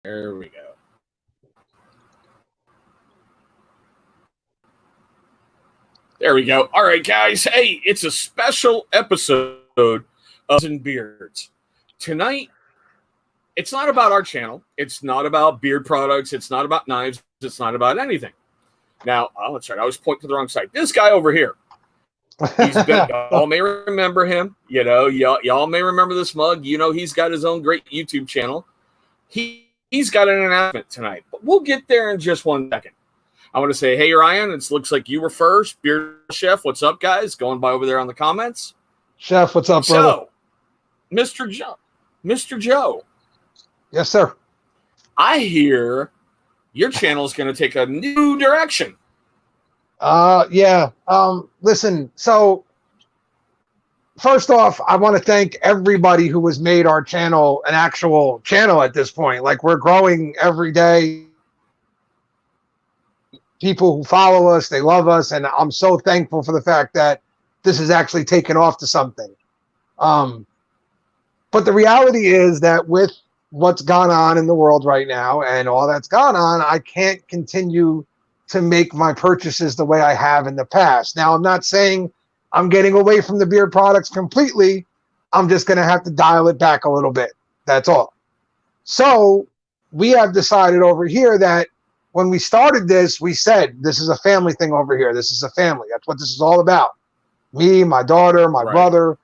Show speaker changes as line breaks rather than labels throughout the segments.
There we go. There we go. All right, guys. Hey, it's a special episode of and Beards. Tonight, it's not about our channel. It's not about beard products. It's not about knives. It's not about anything. Now, oh, that's right. I was pointing to the wrong side. This guy over here. Y'all may remember him. You know, y'all may remember this mug. You know, he's got his own great YouTube channel. He's got an announcement tonight, but we'll get there in just 1 second. I want to say, hey, Ryan, it looks like you were first. Beard Chef, what's up, guys? Going by over there on the comments.
Chef, what's up, brother?
So, Mr. Joe.
Yes, sir.
I hear your channel is going to take a new direction.
Yeah. Listen, so first off, I want to thank everybody who has made our channel an actual channel at this point. Like, we're growing every day. People who follow us, they love us, and I'm so thankful for the fact that this has actually taken off to something. But the reality is that with what's gone on in the world right now and all that's gone on, I can't continue to make my purchases the way I have in the past. Now, I'm not saying I'm getting away from the beard products completely. I'm just going to have to dial it back a little bit. That's all. So we have decided over here that when we started this, we said, this is a family thing over here. This is a family. That's what this is all about. Me, my daughter, my brother,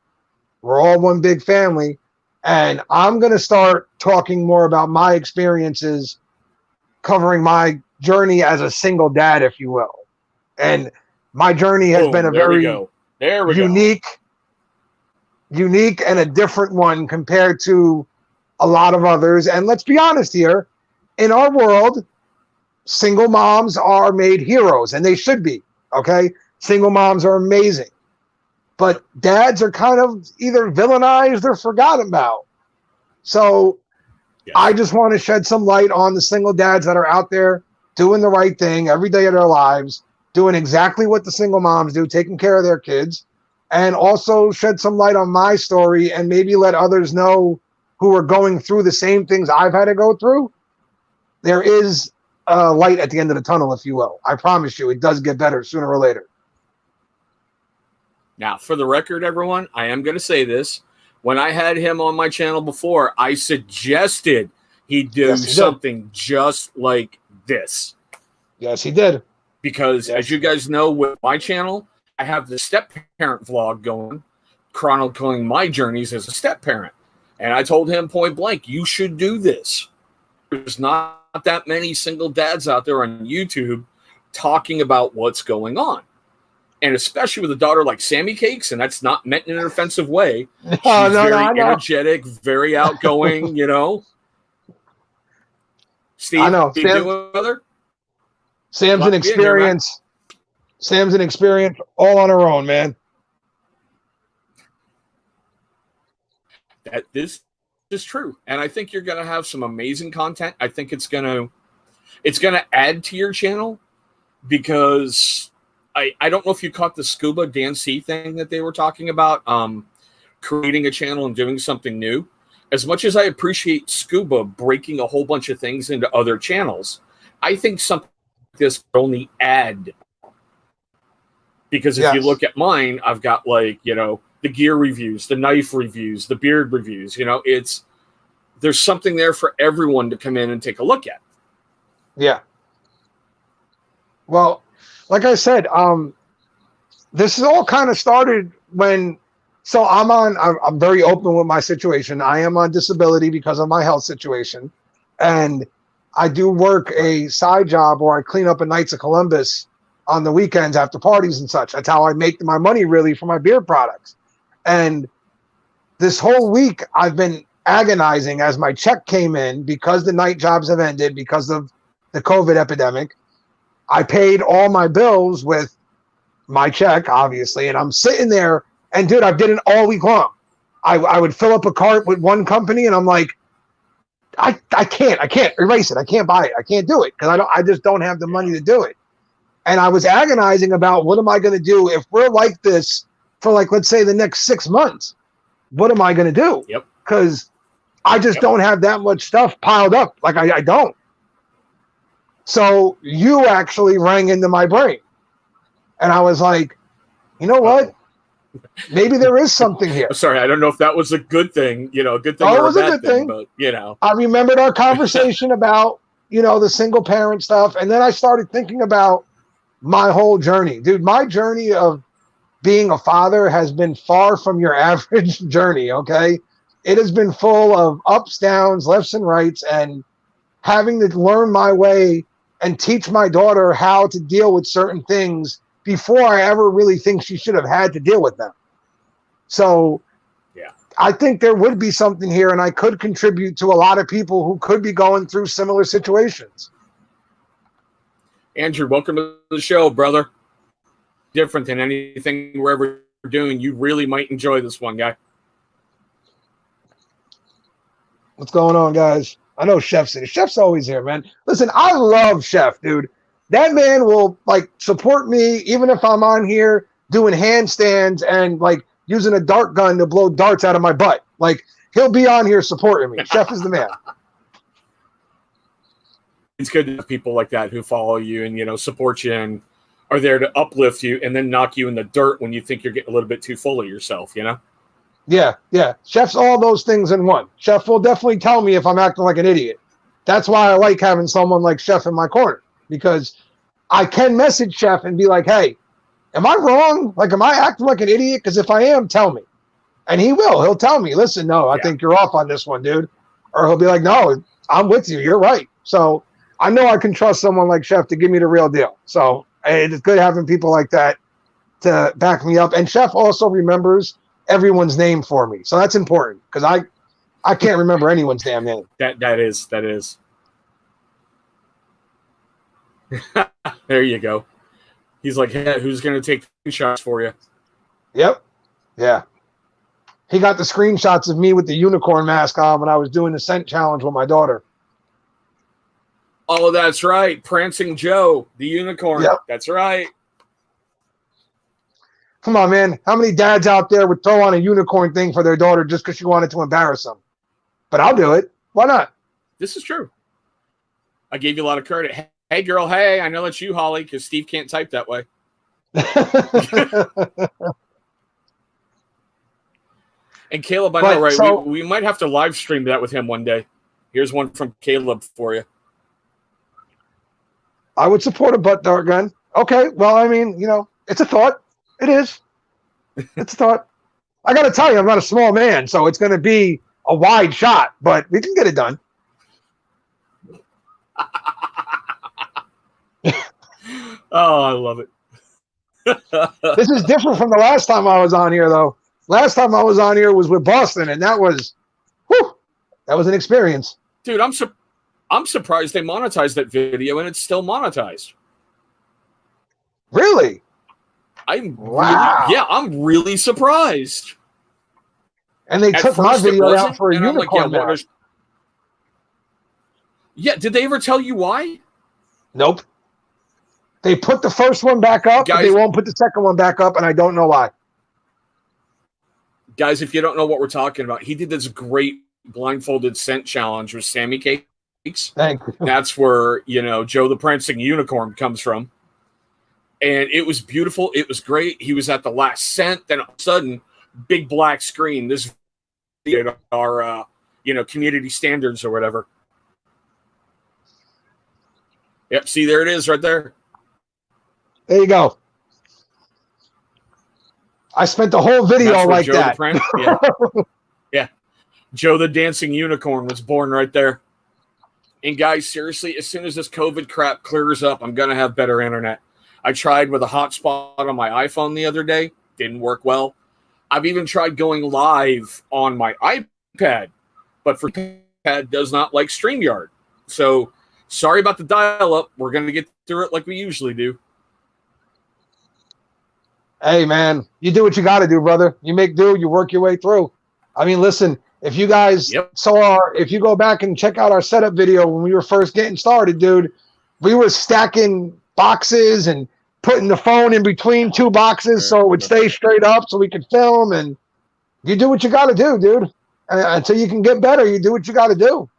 we're all one big family. And I'm going to start talking more about my experiences, covering my journey as a single dad, if you will. And my journey has been a very unique and a different one compared to a lot of others. And let's be honest here, in our world, single moms are made heroes, and they should be, okay? Single moms are amazing. But dads are kind of either villainized or forgotten about. So I just want to shed some light on the single dads that are out there doing the right thing every day of their lives, doing exactly what the single moms do, taking care of their kids, and also shed some light on my story and maybe let others know who are going through the same things I've had to go through. There is a light at the end of the tunnel, if you will. I promise you, it does get better sooner or later.
Now, for the record, everyone, I am going to say this. When I had him on my channel before, I suggested he do something just like this.
Yes, he did.
Because as you guys know, with my channel, I have the step-parent vlog going, chronicling my journeys as a step-parent. And I told him point blank, you should do this. There's not that many single dads out there on YouTube talking about what's going on. And especially with a daughter like Sammy Cakes, and that's not meant in an offensive way. She's very energetic, very outgoing, you know. Steve,
I know. Sam's an experience. Sam's an experience all on her own, man.
This is true. And I think you're going to have some amazing content. I think it's going to add to your channel because I don't know if you caught the Scuba Dan C thing that they were talking about, creating a channel and doing something new. As much as I appreciate Scuba breaking a whole bunch of things into other channels, I think something like this could only add. Because if you look at mine, I've got like, you know, the gear reviews, the knife reviews, the beard reviews, you know, there's something there for everyone to come in and take a look at.
Yeah. Well, like I said, this is all kind of started when, so I'm very open with my situation. I am on disability because of my health situation. And I do work a side job where I clean up at Knights of Columbus on the weekends after parties and such. That's how I make my money really for my beard products. And this whole week I've been agonizing as my check came in because the night jobs have ended because of the COVID epidemic. I paid all my bills with my check, obviously, and I'm sitting there, and dude, I did it all week long. I would fill up a cart with one company, and I'm like, I can't erase it. I can't buy it. I can't do it because I just don't have the money to do it. And I was agonizing about what am I going to do if we're like this for, like, let's say the next 6 months. What am I going to do?
Yep.
Because I just don't have that much stuff piled up. Like I don't. So you actually rang into my brain. And I was like, you know what? Maybe there is something here.
Sorry, I don't know if that was a good thing, a good thing or a bad thing, but
I remembered our conversation about, the single parent stuff. And then I started thinking about my whole journey. Dude, my journey of being a father has been far from your average journey, okay? It has been full of ups, downs, lefts and rights, and having to learn my way and teach my daughter how to deal with certain things before I ever really think she should have had to deal with them. So
yeah,
I think there would be something here, and I could contribute to a lot of people who could be going through similar situations.
Andrew, welcome to the show, brother. Different than anything we're ever doing. You really might enjoy this one, guy.
What's going on, guys? I know Chef's here. Chef's always here, man. Listen, I love Chef, dude. That man will support me even if I'm on here doing handstands and using a dart gun to blow darts out of my butt. He'll be on here supporting me. Chef is the man.
It's good to have people like that who follow you and support you and are there to uplift you and then knock you in the dirt when you think you're getting a little bit too full of yourself,
Yeah. Chef's all those things in one. Chef will definitely tell me if I'm acting like an idiot. That's why I like having someone like Chef in my corner, because I can message Chef and be like, hey, am I wrong? Am I acting like an idiot? Because if I am, tell me. And he will. He'll tell me, listen, no, I think you're off on this one, dude. Or he'll be like, no, I'm with you. You're right. So I know I can trust someone like Chef to give me the real deal. So it's good having people like that to back me up. And Chef also remembers everyone's name for me. So that's important because I can't remember anyone's damn name.
That is. There you go. He's like, hey, who's going to take shots for you?
Yep. Yeah. He got the screenshots of me with the unicorn mask on when I was doing the scent challenge with my daughter.
Oh, that's right. Prancing Joe, the unicorn.
Yep.
That's right.
Come on, man. How many dads out there would throw on a unicorn thing for their daughter just because she wanted to embarrass them? But I'll do it. Why not?
This is true. I gave you a lot of credit. Hey, girl. Hey, I know that's you, Holly, because Steve can't type that way. And Caleb, I know, right? So, we might have to live stream that with him one day. Here's one from Caleb for you.
I would support a butt dart gun. Okay, well, I mean, it's a thought. It is. It's a thought. I got to tell you, I'm not a small man, so it's going to be a wide shot, but we can get it done.
Oh, I love it.
This is different from the last time I was on here, though. Last time I was on here was with Boston, and that was an experience.
Dude, I'm surprised they monetized that video, and it's still monetized.
Really?
Wow. I'm really surprised.
And they took my video out for a unicorn mask.
Yeah, did they ever tell you why?
Nope. They put the first one back up, but they won't put the second one back up, and I don't know why.
Guys, if you don't know what we're talking about, he did this great blindfolded scent challenge with Sammy Cakes.
Thank you.
That's where, Joe the Prancing Unicorn comes from. And it was beautiful. It was great. He was at the last scent. Then all of a sudden, big black screen. This our, community standards or whatever. Yep. See, there it is right there.
There you go. I spent the whole video like
Joe
that.
Yeah. Joe the Dancing Unicorn was born right there. And guys, seriously, as soon as this COVID crap clears up, I'm going to have better internet. I tried with a hotspot on my iPhone the other day. Didn't work well. I've even tried going live on my iPad, but for iPad does not like StreamYard. So sorry about the dial-up. We're going to get through it like we usually do.
Hey, man, you do what you got to do, brother. You make do, you work your way through. I mean, listen, if you guys if you go back and check out our setup video when we were first getting started, dude, we were stacking boxes and putting the phone in between two boxes so it would stay straight up so we could film. And you do what you got to do, dude. until you can get better, you do what you got to do.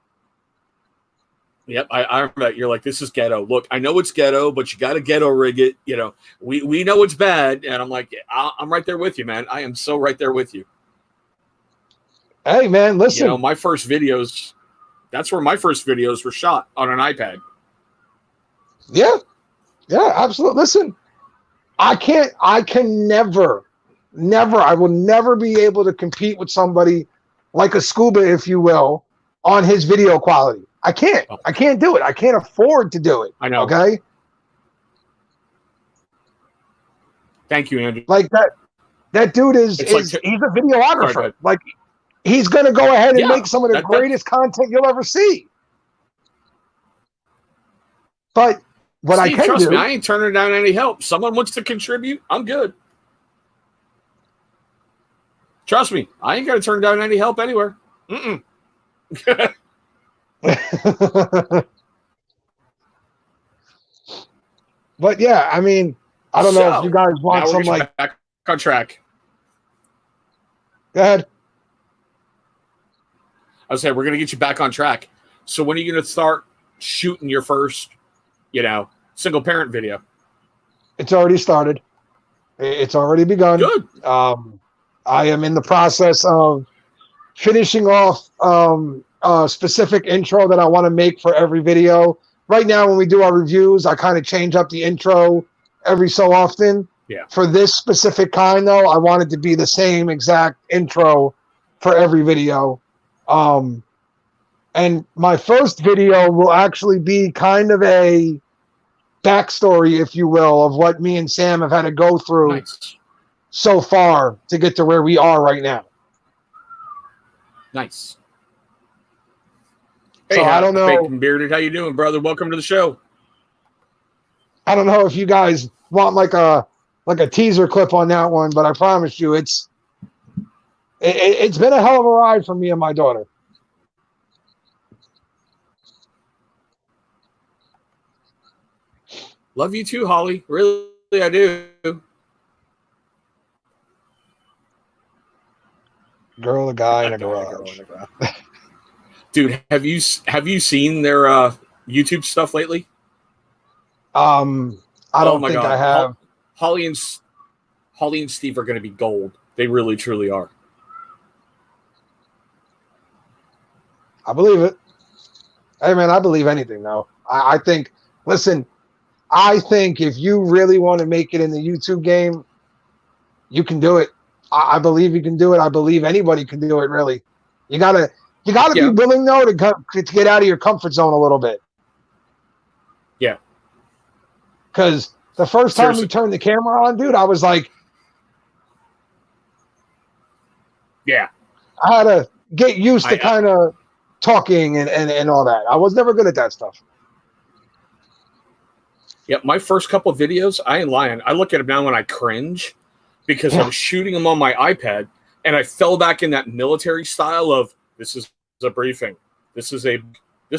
Yep, I remember that. You're like, this is ghetto. Look, I know it's ghetto, but you got to ghetto rig it. You know, we know it's bad, and I'm like, I'm right there with you, man. I am so right there with you.
Hey, man, listen.
You know, my first videos, that's where my first videos were shot, on an iPad.
Yeah, absolutely. Listen, I can never, I will never be able to compete with somebody like a Scuba, if you will, on his video quality. I can't do it. I can't afford to do it.
I know.
Okay.
Thank you, Andrew.
Like that dude he's a videographer.
Sorry,
like he's going to go ahead and make some of the greatest content you'll ever see. But what
Steve,
I can
trust
do,
me, I ain't turning down any help. Someone wants to contribute, I'm good. Trust me, I ain't going to turn down any help anywhere.
But yeah, I mean, I don't know if you guys want some like
back on track.
Go ahead.
I was saying we're gonna get you back on track. So when are you gonna start shooting your first, single parent video?
It's already started. It's already begun.
Good.
I am in the process of finishing off a specific intro that I want to make for every video. Right now, when we do our reviews, I kind of change up the intro every so often.
Yeah.
For this specific kind, though, I want it to be the same exact intro for every video. And my first video will actually be kind of a backstory, if you will, of what me and Sam have had to go through so far to get to where we are right now.
Nice.
So
hey,
I don't know.
Bacon Bearded, how you doing, brother? Welcome to the show.
I don't know if you guys want like a teaser clip on that one, but I promise you, it's been a hell of a ride for me and my daughter.
Love you too, Holly. Really, I do.
Girl, a guy in a garage.
Dude, have you seen their YouTube stuff lately?
I don't think
God.
I have.
Holly and Steve are going to be gold. They really, truly are.
I believe it. Hey, man, I believe anything, though. I think, listen, I think if you really want to make it in the YouTube game, you can do it. I believe you can do it. I believe anybody can do it, really. You gotta be willing, though, to get out of your comfort zone a little bit.
Yeah.
Because the first time we turned the camera on, dude, I was like,
yeah,
I had to get used to kind of talking and all that. I was never good at that stuff.
Yeah, my first couple of videos, I ain't lying. I look at them now and I cringe because I was shooting them on my iPad and I fell back in that military style of this is a briefing. This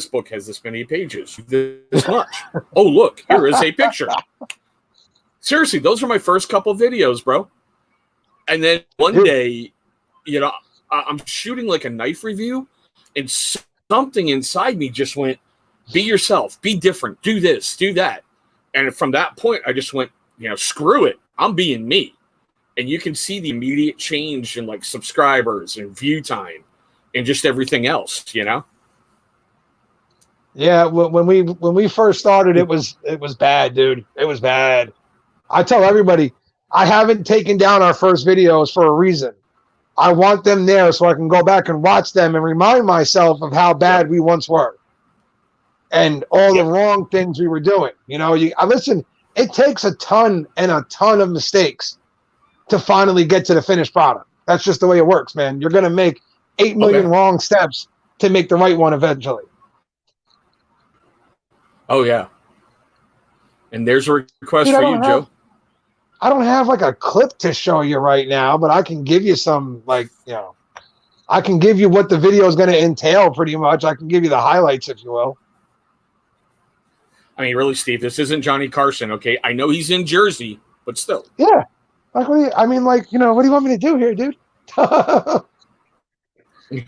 book has this many pages. This much. Oh, look, here is a picture. Seriously, those are my first couple of videos, bro. And then one day, I'm shooting like a knife review and something inside me just went, be yourself, be different, do this, do that. And from that point, I just went, screw it. I'm being me. And you can see the immediate change in like subscribers and view time and just everything else,
Yeah, when we first started, it was bad, dude. It was bad. I tell everybody, I haven't taken down our first videos for a reason. I want them there so I can go back and watch them and remind myself of how bad we once were and all the wrong things we were doing. Listen, it takes a ton of mistakes to finally get to the finished product. That's just the way it works, man. You're going to make 8 million wrong steps to make the right one eventually.
Oh, yeah. And there's a request for you, Joe.
I don't have like a clip to show you right now, but I can give you some, I can give you what the video is going to entail pretty much. I can give you the highlights, if you will.
I mean, really, Steve, this isn't Johnny Carson, okay? I know he's in Jersey, but still.
Yeah. What do you want me to do here, dude?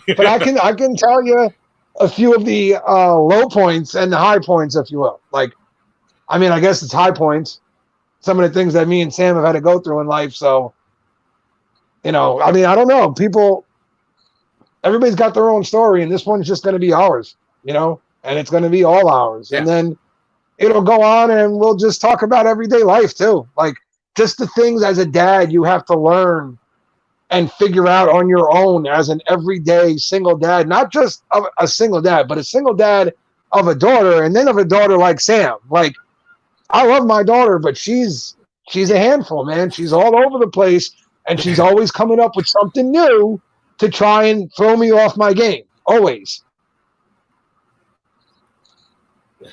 But I can tell you a few of the low points and the high points, if you will. Like, I mean, I guess it's high points. Some of the things that me and Sam have had to go through in life. So, I mean, I don't know. Everybody's got their own story, and this one's just going to be ours, and it's going to be all ours.
Yeah.
And then it'll go on, and we'll just talk about everyday life too. Like, just the things as a dad you have to learn and figure out on your own as an everyday single dad, not just of a single dad, but a single dad of a daughter, and then of a daughter like Sam. Like, I love my daughter, but she's a handful, man. She's all over the place, and she's always coming up with something new to try and throw me off my game. Always.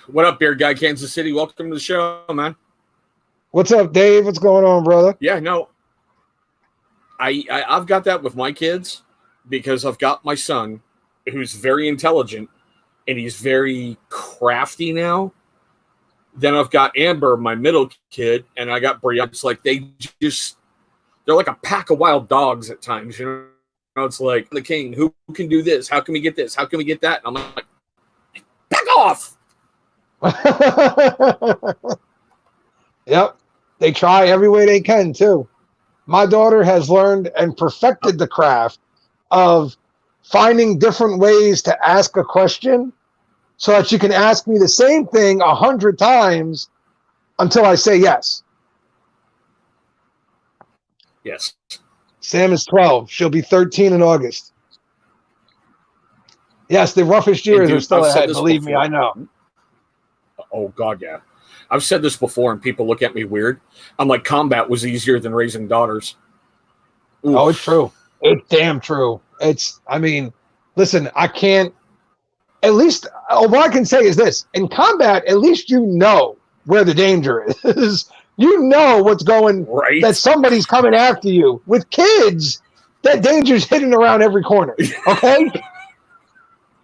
What up, Beard Guy, Kansas City? Welcome to the show, man.
What's up, Dave? What's going on, brother?
Yeah, no. I've got that with my kids because I've got my son who's very intelligent and he's very crafty now. Then I've got Amber, my middle kid, and I got Brianna. It's like they're like a pack of wild dogs at times, It's like the king, who can do this? How can we get this? How can we get that? And I'm like, back off.
Yep. They try every way they can too. My daughter has learned and perfected the craft of finding different ways to ask a question so that she can ask me the same thing 100 times until I say yes.
Yes.
Sam is 12. She'll be 13 in August. Yes, the roughest years are still ahead. Believe me, I know.
Oh, God, yeah. I've said this before, and people look at me weird. I'm like, combat was easier than raising daughters. Oof.
Oh, it's true. It's damn true. Listen, I can't. At least, what I can say is this. In combat, at least you know where the danger is. You know what's going,
right?
That somebody's coming after you. With kids, that danger's hidden around every corner, okay?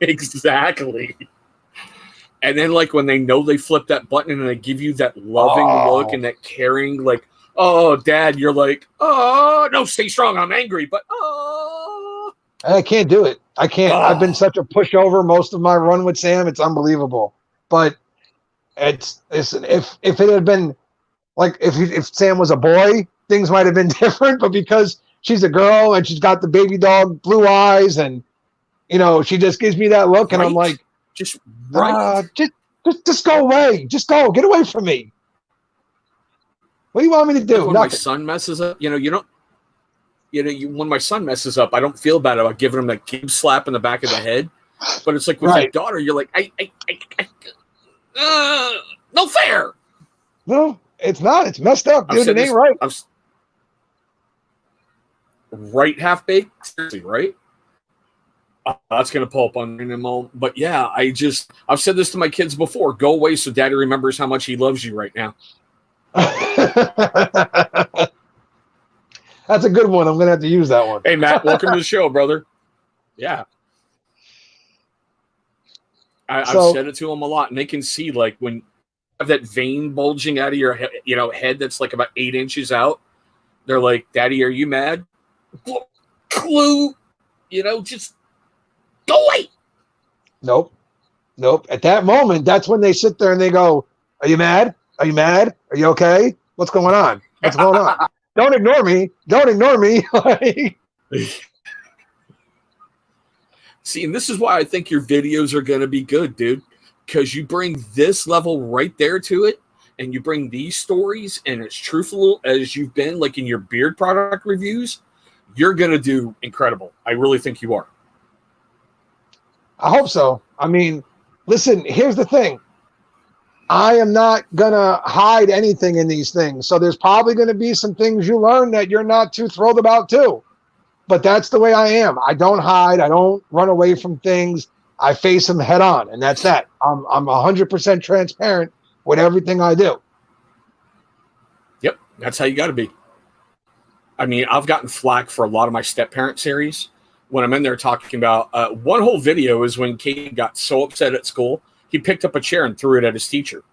Exactly. And then, like, when they know they flip that button and they give you that loving look and that caring, like, oh, Dad, you're like, oh, no, stay strong. I'm angry, but oh.
I can't do it. I can't. I've been such a pushover most of my run with Sam. It's unbelievable. But listen, if it had been, like, if Sam was a boy, things might have been different. But because she's a girl and she's got the baby dog blue eyes and, she just gives me that look, and I'm like, just go away. Just go. Get away from me. What do you want me to do?
Like when my son messes up, when my son messes up, I don't feel bad about giving him that kid slap in the back of the head. But it's like with your daughter, you're like, no fair.
No, it's not. It's messed up, dude. It ain't right.
Right, half baked, seriously, right? That's going to pull up on in a moment. But yeah, I've said this to my kids before. Go away so Daddy remembers how much he loves you right now.
That's a good one. I'm going to have to use that one.
Hey, Matt, welcome to the show, brother. Yeah. I've said it to them a lot, and they can see, like, when you have that vein bulging out of your head that's like about 8 inches out, they're like, Daddy, are you mad? Clue. Just go away.
Nope. At that moment, that's when they sit there and they go, are you mad? Are you mad? Are you okay? What's going on? Don't ignore me.
See, and this is why I think your videos are going to be good, dude, because you bring this level right there to it, and you bring these stories, and as truthful as you've been, like in your beard product reviews, you're going to do incredible. I really think you are.
I hope so. I mean, listen, here's the thing. I am not going to hide anything in these things. So there's probably going to be some things you learn that you're not too thrilled about too. But that's the way I am. I don't hide. I don't run away from things. I face them head on, and that's that. I'm 100% transparent with everything I do.
Yep, that's how you got to be. I mean, I've gotten flack for a lot of my step-parent series when I'm in there talking about one whole video is when Kate got so upset at school, he picked up a chair and threw it at his teacher.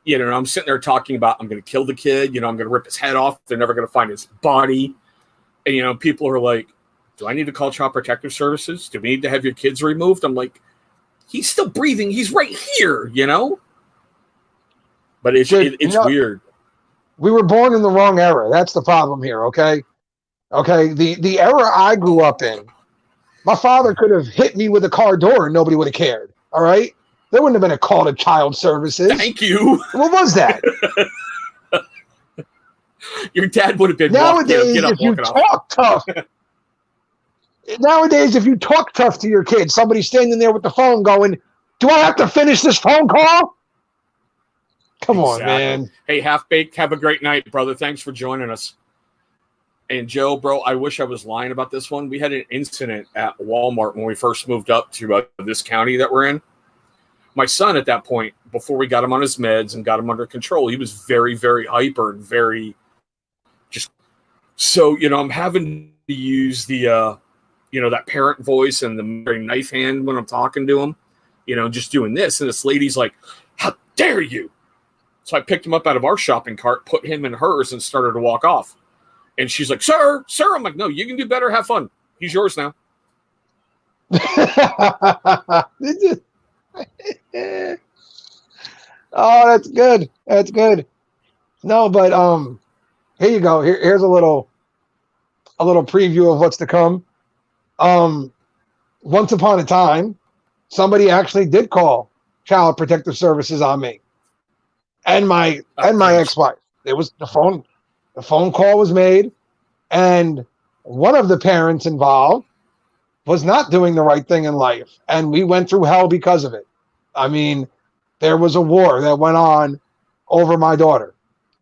I'm sitting there talking about, I'm going to kill the kid. I'm going to rip his head off. They're never going to find his body. And, people are like, do I need to call Child Protective Services? Do we need to have your kids removed? I'm like, he's still breathing. He's right here, you know? But it's weird.
We were born in the wrong era. That's the problem here, okay? Okay, the era I grew up in, my father could have hit me with a car door and nobody would have cared, all right? There wouldn't have been a call to child services.
Thank you.
What was that?
Your dad would have been
nowadays, if you talk tough. Nowadays, if you talk tough to your kid, somebody's standing there with the phone going, do I have to finish this phone call? Come on, man.
Hey, Half Baked, have a great night, brother. Thanks for joining us. And Joe, bro, I wish I was lying about this one. We had an incident at Walmart when we first moved up to this county that we're in. My son at that point, before we got him on his meds and got him under control, he was very, very hyper and very just. So, I'm having to use the, that parent voice and the very knife hand when I'm talking to him, just doing this. And this lady's like, how dare you? So I picked him up out of our shopping cart, put him in hers, and started to walk off. And she's like, sir. I'm like, no, you can do better. Have fun. He's yours now.
Oh, that's good. That's good. No, but here you go. Here's a little preview of what's to come. Once upon a time, somebody actually did call Child Protective Services on me and my ex-wife. It was the phone call was made, and one of the parents involved was not doing the right thing in life, and we went through hell because of it. I mean, there was a war that went on over my daughter,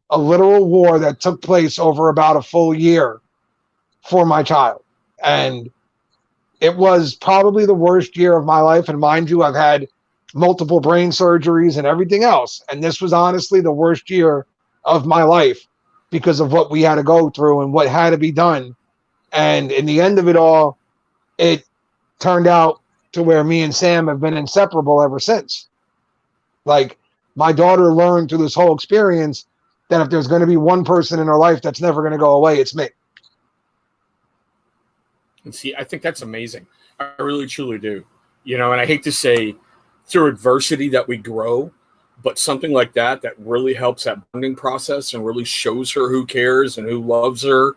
a literal war that took place over about a full year for my child. And it was probably the worst year of my life. And mind you, I've had multiple brain surgeries and everything else. And this was honestly the worst year of my life because of what we had to go through and what had to be done. And in the end of it all, it turned out to where me and Sam have been inseparable ever since. Like, my daughter learned through this whole experience that if there's going to be one person in her life that's never going to go away, it's me.
And see, I think that's amazing. I really, truly do. And I hate to say through adversity that we grow, but something like that really helps that bonding process and really shows her who cares and who loves her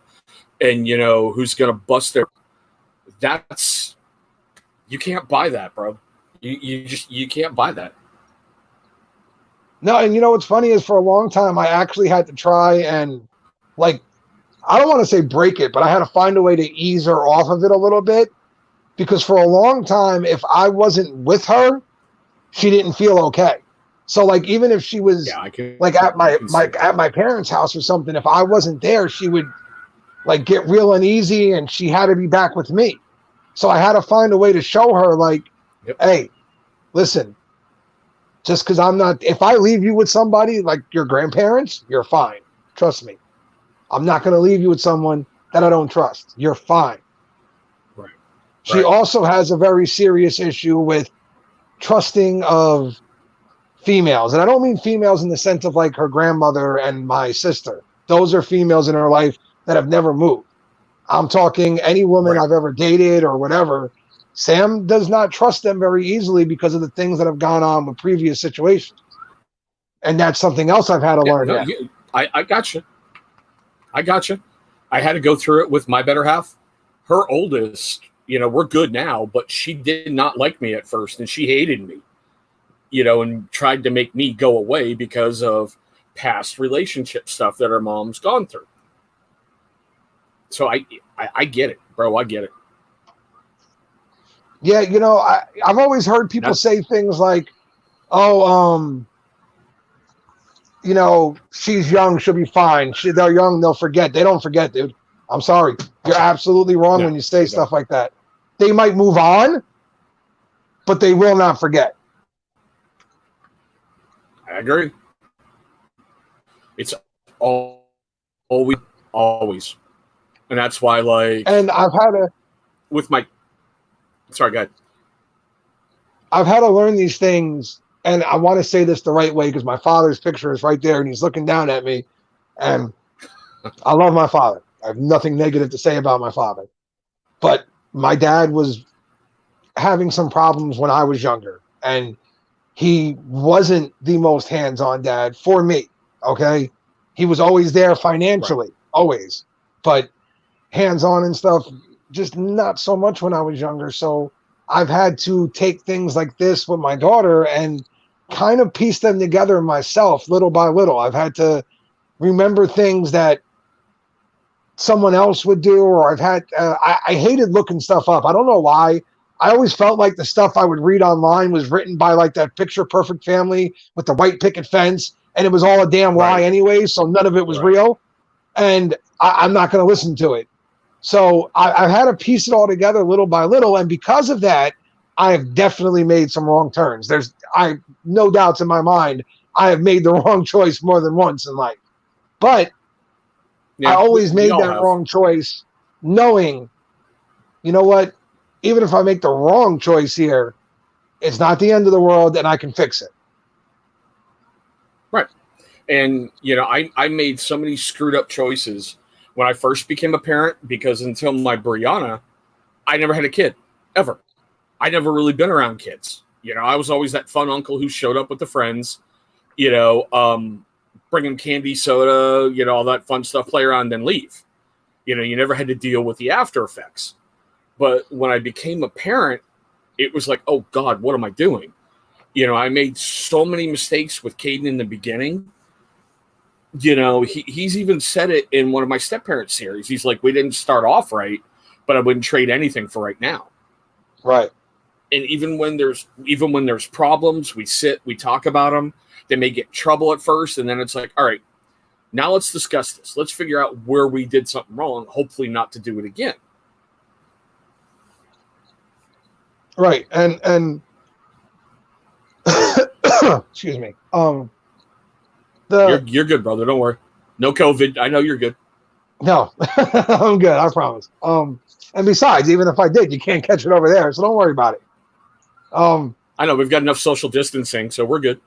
and, who's going to bust their. That's, you can't buy that, bro. You can't buy that.
No, and what's funny is for a long time, I actually had to try and, I don't want to say break it, but I had to find a way to ease her off of it a little bit, because for a long time, if I wasn't with her, she didn't feel okay. So even if she was at my parents' house or something, if I wasn't there, she would get real uneasy and she had to be back with me. So I had to find a way to show her hey, listen, just because I'm not, if I leave you with somebody like your grandparents, you're fine. Trust me. I'm not going to leave you with someone that I don't trust. You're fine.
Right.
She also has a very serious issue with trusting of females. And I don't mean females in the sense of her grandmother and my sister. Those are females in her life that have never moved. I'm talking any woman I've ever dated or whatever. Sam does not trust them very easily because of the things that have gone on with previous situations. And that's something else I've had to learn.
I got you. I had to go through it with my better half. Her oldest, we're good now, but she did not like me at first, and she hated me, and tried to make me go away because of past relationship stuff that her mom's gone through. So I get it, bro. I get it.
Yeah, I've always heard people say things like, oh, she's young, she'll be fine. They're young, they'll forget. They don't forget, dude. I'm sorry. You're absolutely wrong when you say stuff like that. They might move on, but they will not forget.
I agree. It's always. And that's why,
and I've had
sorry, go ahead.
I've had to learn these things, and I want to say this the right way because my father's picture is right there, and he's looking down at me, and I love my father. I have nothing negative to say about my father. But my dad was having some problems when I was younger, and he wasn't the most hands-on dad for me. Okay. He was always there financially, always, but hands-on and stuff, just not so much when I was younger. So I've had to take things like this with my daughter and kind of piece them together myself little by little. I've had to remember things that someone else would do, or I've had, I hated looking stuff up. I don't know why. I always felt like the stuff I would read online was written by like that picture perfect family with the white picket fence, and it was all a damn lie anyway. So none of it was real, and I'm not going to listen to it. So I've had to piece it all together little by little, and because of that, I have definitely made some wrong turns. I no doubts in my mind I have made the wrong choice more than once in life, but I always made that wrong choice, knowing, you know what, even if I make the wrong choice here, it's not the end of the world, and I can fix it.
Right. And, you know, I made so many screwed up choices when I first became a parent, because until my Brianna, I never had a kid, ever. I never really been around kids. You know, I was always that fun uncle who showed up with the friends, you know, bring them candy, soda, you know, all that fun stuff, play around, then leave. You know, you never had to deal with the after effects. But when I became a parent, it was like, oh, God, what am I doing? You know, I made so many mistakes with Caden in the beginning. You know, he's even said it in one of my step-parent series. He's like, we didn't start off right, but I wouldn't trade anything for right now.
Right.
And even when there's problems, we sit, we talk about them. They may get trouble at first, and then it's like, all right, now let's discuss this. Let's figure out where we did something wrong, hopefully not to do it again.
Right. And excuse me.
You're good, brother. Don't worry. No COVID. I know you're good.
No, I'm good. I promise. And besides, even if I did, you can't catch it over there, so don't worry about it.
I know we've got enough social distancing, so we're good.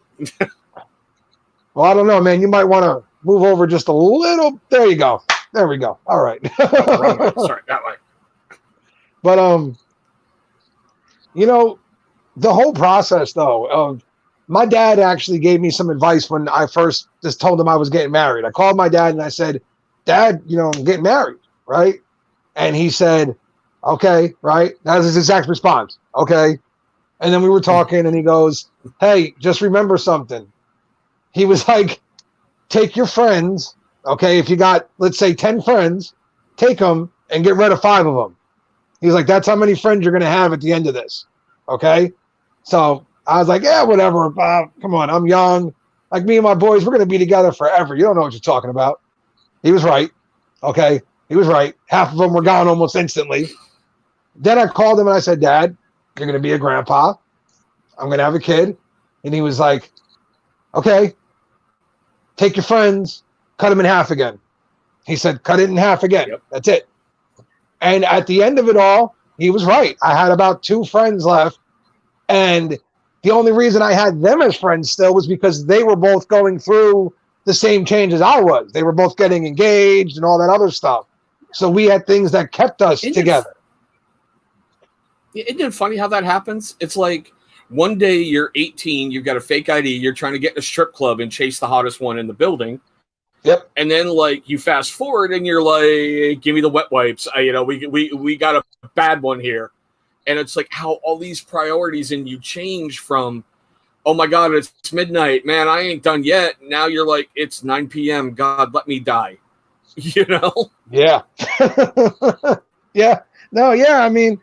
Well, I don't know, man. You might want to move over just a little. There you go. There we go. All right.
Sorry, that way.
But you know, the whole process though of my dad actually gave me some advice when I first just told him I was getting married. I called my dad and I said, Dad, you know, I'm getting married, right? And he said, okay, right? That was his exact response. Okay. And then we were talking and he goes, hey, just remember something. He was like, take your friends. Okay. If you got, let's say 10 friends, take them and get rid of 5 of them. He's like, that's how many friends you're going to have at the end of this. Okay. So I was like, yeah, whatever. Come on. I'm young. Like me and my boys, we're going to be together forever. You don't know what you're talking about. He was right. Okay. He was right. Half of them were gone almost instantly. Then I called him and I said, Dad, you're going to be a grandpa. I'm going to have a kid. And he was like, okay, take your friends, cut them in half again. He said, cut it in half again. Yep. That's it. And at the end of it all, he was right. I had about 2 friends left. And the only reason I had them as friends still was because they were both going through the same changes I was. They were both getting engaged and all that other stuff. So we had things that kept us together.
Isn't it funny how that happens? It's like one day you're 18, you've got a fake ID, you're trying to get in a strip club and chase the hottest one in the building.
Yep.
And then like you fast forward and you're like, give me the wet wipes. You know, we got a bad one here. And it's like how all these priorities and you change from, oh my God, it's midnight, man, I ain't done yet. Now you're like, it's 9 p.m. God, let me die. You know?
Yeah. Yeah. No, yeah. I mean,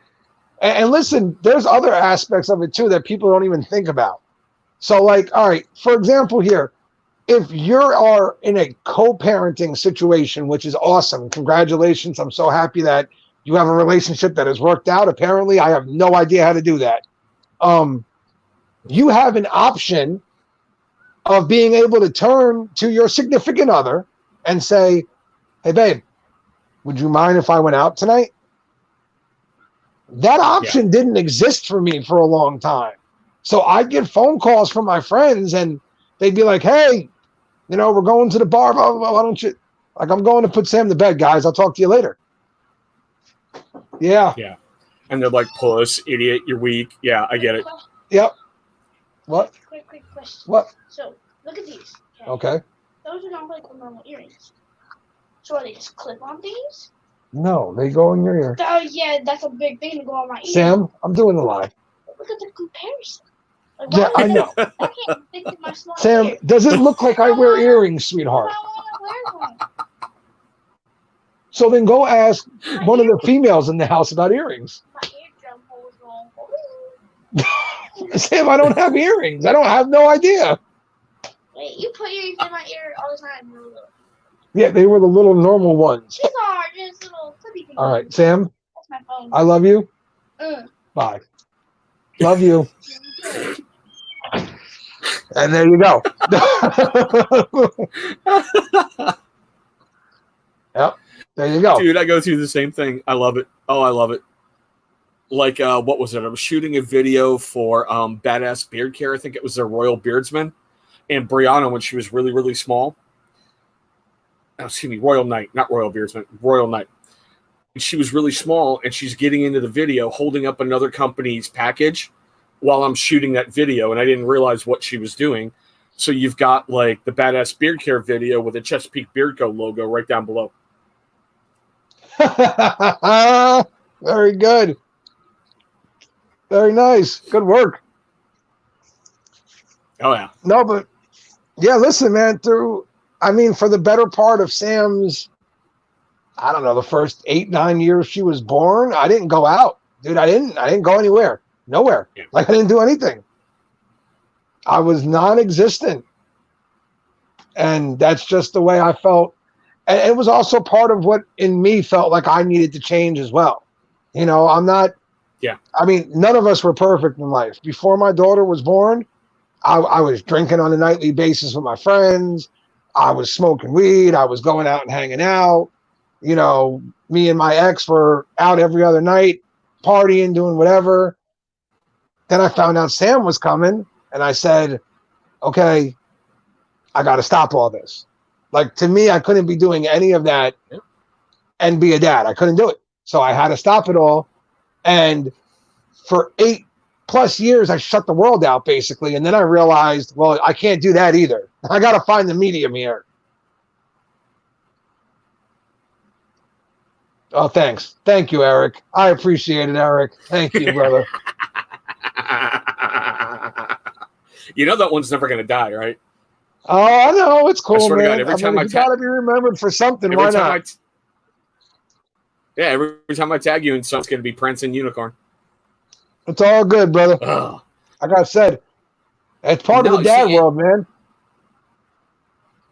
and listen, there's other aspects of it too that people don't even think about. So like, all right, for example here, if you are in a co-parenting situation, which is awesome, congratulations. I'm so happy that you have a relationship that has worked out. Apparently, I have no idea how to do that. You have an option of being able to turn to your significant other and say, hey, babe, would you mind if I went out tonight? That option didn't exist for me for a long time. So I'd get phone calls from my friends and they'd be like, hey, you know, we're going to the bar. Blah, blah, blah, why don't you? Like, I'm going to put Sam to bed, guys. I'll talk to you later. Yeah.
Yeah. And they're like, puss, idiot, you're weak. Yeah, I get it.
Yep. What?
Quick question.
What?
So, look at these.
Okay.
Those are not like normal earrings. So are they just clip-on things?
No, they go in your ear.
Oh yeah, that's a big thing to go on my ear.
Sam, I'm doing the live.
Look at the comparison. Like,
Yeah, I know.
I can't fit in my small
Sam,
ear.
does it look like I wear earrings, sweetheart?
I want to wear one.
So then go ask
My
one of
ear-
the females in the house about earrings.
My eardrum hole is wrong.
Sam, I don't have earrings. I don't have no idea.
Wait, you put earrings in my ear all the time.
Yeah, they were the little normal ones.
These are just little clippy things.
All right, Sam,
That's my phone.
I love you.
Mm.
Bye. Love you. And there you go. Yep. There you go.
Dude, I go through the same thing. I love it. Oh, I love it. Like, what was it? I was shooting a video for Badass Beard Care. I think it was their Royal Beardsman. And Brianna, when she was really, really small. Oh, excuse me, Royal Knight, not Royal Beardsman, Royal Knight. And she was really small, and she's getting into the video, holding up another company's package while I'm shooting that video, and I didn't realize what she was doing. So you've got, like, the Badass Beard Care video with a Chesapeake Beard Co. logo right down below.
Very good. Very nice. Good work.
Oh, yeah.
No, but yeah, listen, man, for the better part of Sam's, I don't know, the first 8-9 years she was born, I didn't go out. Dude, I didn't go anywhere. Nowhere.
Yeah.
Like I didn't do anything. I was non-existent. And that's just the way I felt. And it was also part of what in me felt like I needed to change as well. You know, I'm not.
Yeah.
I mean, none of us were perfect in life. Before my daughter was born, I was drinking on a nightly basis with my friends. I was smoking weed. I was going out and hanging out. You know, me and my ex were out every other night, partying, doing whatever. Then I found out Sam was coming, and I said, okay, I got to stop all this. Like, to me, I couldn't be doing any of that and be a dad. I couldn't do it. So I had to stop it all. And for 8+ years, I shut the world out, basically. And then I realized, well, I can't do that either. I got to find the medium here. Oh, thanks. Thank you, Eric. I appreciate it, Eric. Thank you, brother.
You know that one's never going to die, right?
Oh, I know. It's cool,
swear to
man.
God, every time I
you got to be remembered for something.
Every
Why
time
not?
every time I tag you in something, it's going to be Prince and Unicorn.
It's all good, brother.
Ugh.
Like I said, it's part of the dad world, man.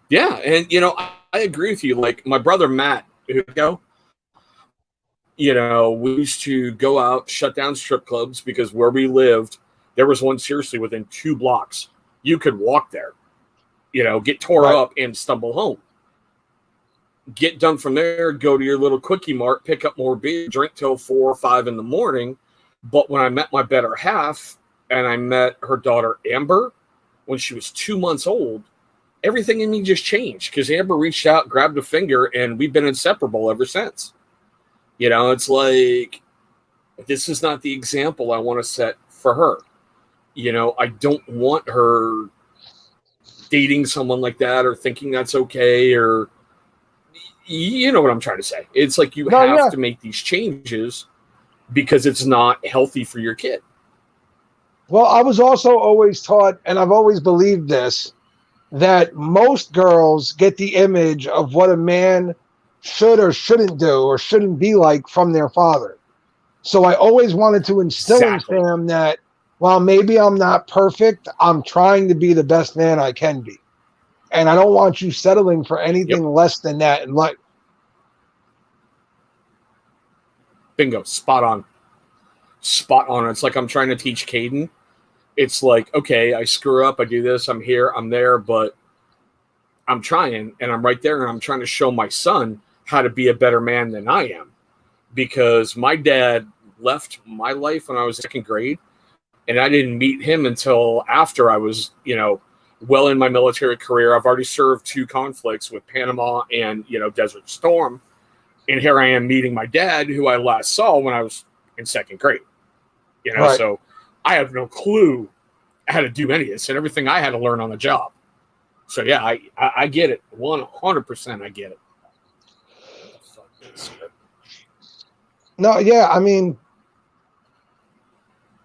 Yeah, and you know, I agree with you. Like my brother Matt, we used to go out, shut down strip clubs because where we lived, there was one seriously within 2 blocks. You could walk there, get tore up and stumble home. Get done from there, go to your little quickie mart, pick up more beer, drink till 4 or 5 in the morning. But when I met my better half and I met her daughter Amber when she was 2 months old, everything in me just changed because Amber reached out, grabbed a finger, and we've been inseparable ever since. It's like, this is not the example I want to set for her. I don't want her dating someone like that or thinking that's okay, or you know what I'm trying to say. It's like you have to make these changes because it's not healthy for your kid.
Well, I was also always taught, and I've always believed this, that most girls get the image of what a man should or shouldn't do or shouldn't be like from their father. So I always wanted to instill in Sam that while maybe I'm not perfect, I'm trying to be the best man I can be. And I don't want you settling for anything less than that in life.
Bingo. Spot on. Spot on. It's like I'm trying to teach Caden. It's like, okay, I screw up, I do this, I'm here, I'm there, but I'm trying, and I'm right there, and I'm trying to show my son how to be a better man than I am. Because my dad left my life when I was in 2nd grade, and I didn't meet him until after I was, well in my military career. I've already served 2 conflicts with Panama and, Desert Storm. And here I am meeting my dad, who I last saw when I was in second grade. You know,
Right.
so I have no clue how to do any of this, and everything I had to learn on the job. So yeah, I get it. 100% I get it.
No, yeah, I mean,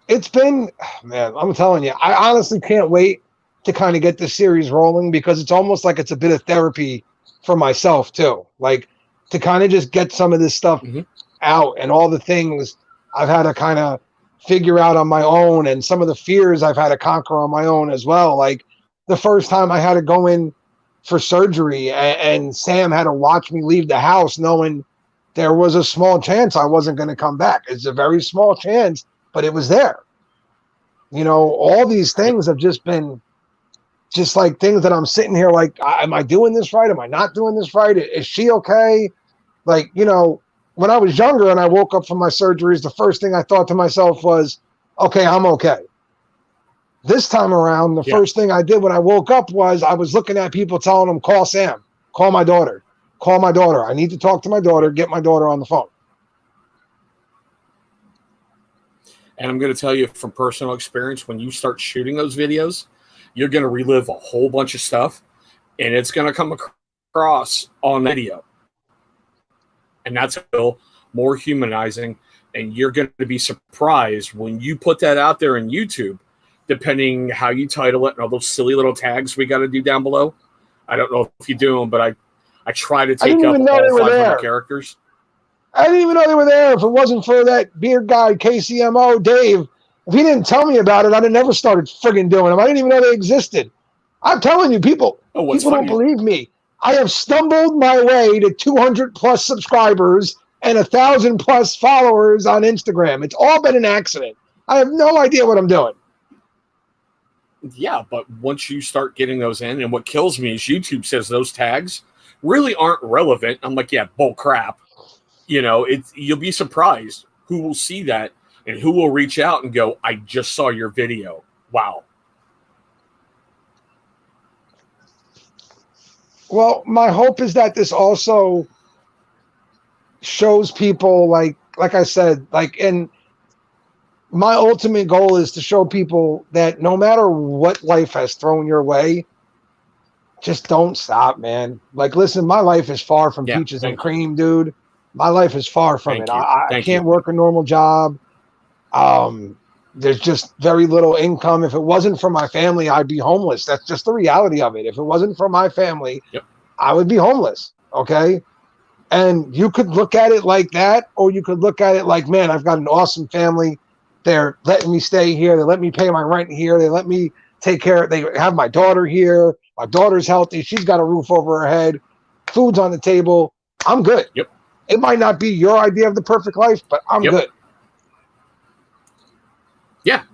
it's been, man, I'm telling you, I honestly can't wait to kind of get this series rolling because it's almost like it's a bit of therapy for myself too. Like to kind of just get some of this stuff out and all the things I've had to kind of figure out on my own and some of the fears I've had to conquer on my own as well. Like the first time I had to go in for surgery and Sam had to watch me leave the house knowing there was a small chance I wasn't going to come back. It's a very small chance, but it was there. You know, all these things have just been just like things that I'm sitting here like, am I doing this right? Am I not doing this right? Is she okay? Like, you know, when I was younger and I woke up from my surgeries, the first thing I thought to myself was, okay, I'm okay. This time around, the first thing I did when I woke up was I was looking at people telling them, call Sam, call my daughter, call my daughter. I need to talk to my daughter, get my daughter on the phone.
And I'm going to tell you from personal experience, when you start shooting those videos, you're going to relive a whole bunch of stuff, and it's going to come across on video. And that's more humanizing, and you're going to be surprised when you put that out there in YouTube, depending how you title it and all those silly little tags we got to do down below. I don't know if you do them, but I try to take up all 500 characters.
I didn't even know they were there. If it wasn't for that beard guy, KCMO, Dave, if he didn't tell me about it, I'd have never started friggin' doing them. I didn't even know they existed. I'm telling you, people don't believe me. I have stumbled my way to 200 plus subscribers and 1,000 plus followers on Instagram. It's all been an accident. I have no idea what I'm doing.
Yeah, but once you start getting those in, and what kills me is YouTube says those tags really aren't relevant. I'm like, yeah, bull crap. You know, you'll be surprised who will see that and who will reach out and go, I just saw your video. Wow.
Well, my hope is that this also shows people like I said, and my ultimate goal is to show people that no matter what life has thrown your way, just don't stop, man. Like, listen, my life is far from peaches and cream, dude. My life is far from it. I can't work a normal job. There's just very little income. If it wasn't for my family, I'd be homeless. That's just the reality of it. If it wasn't for my family, I would be homeless. Okay. And you could look at it like that, or you could look at it like, man, I've got an awesome family. They're letting me stay here. They let me pay my rent here. They let me take care. They have my daughter here. My daughter's healthy. She's got a roof over her head. Food's on the table. I'm good.
Yep.
It might not be your idea of the perfect life, but I'm good.
Yeah.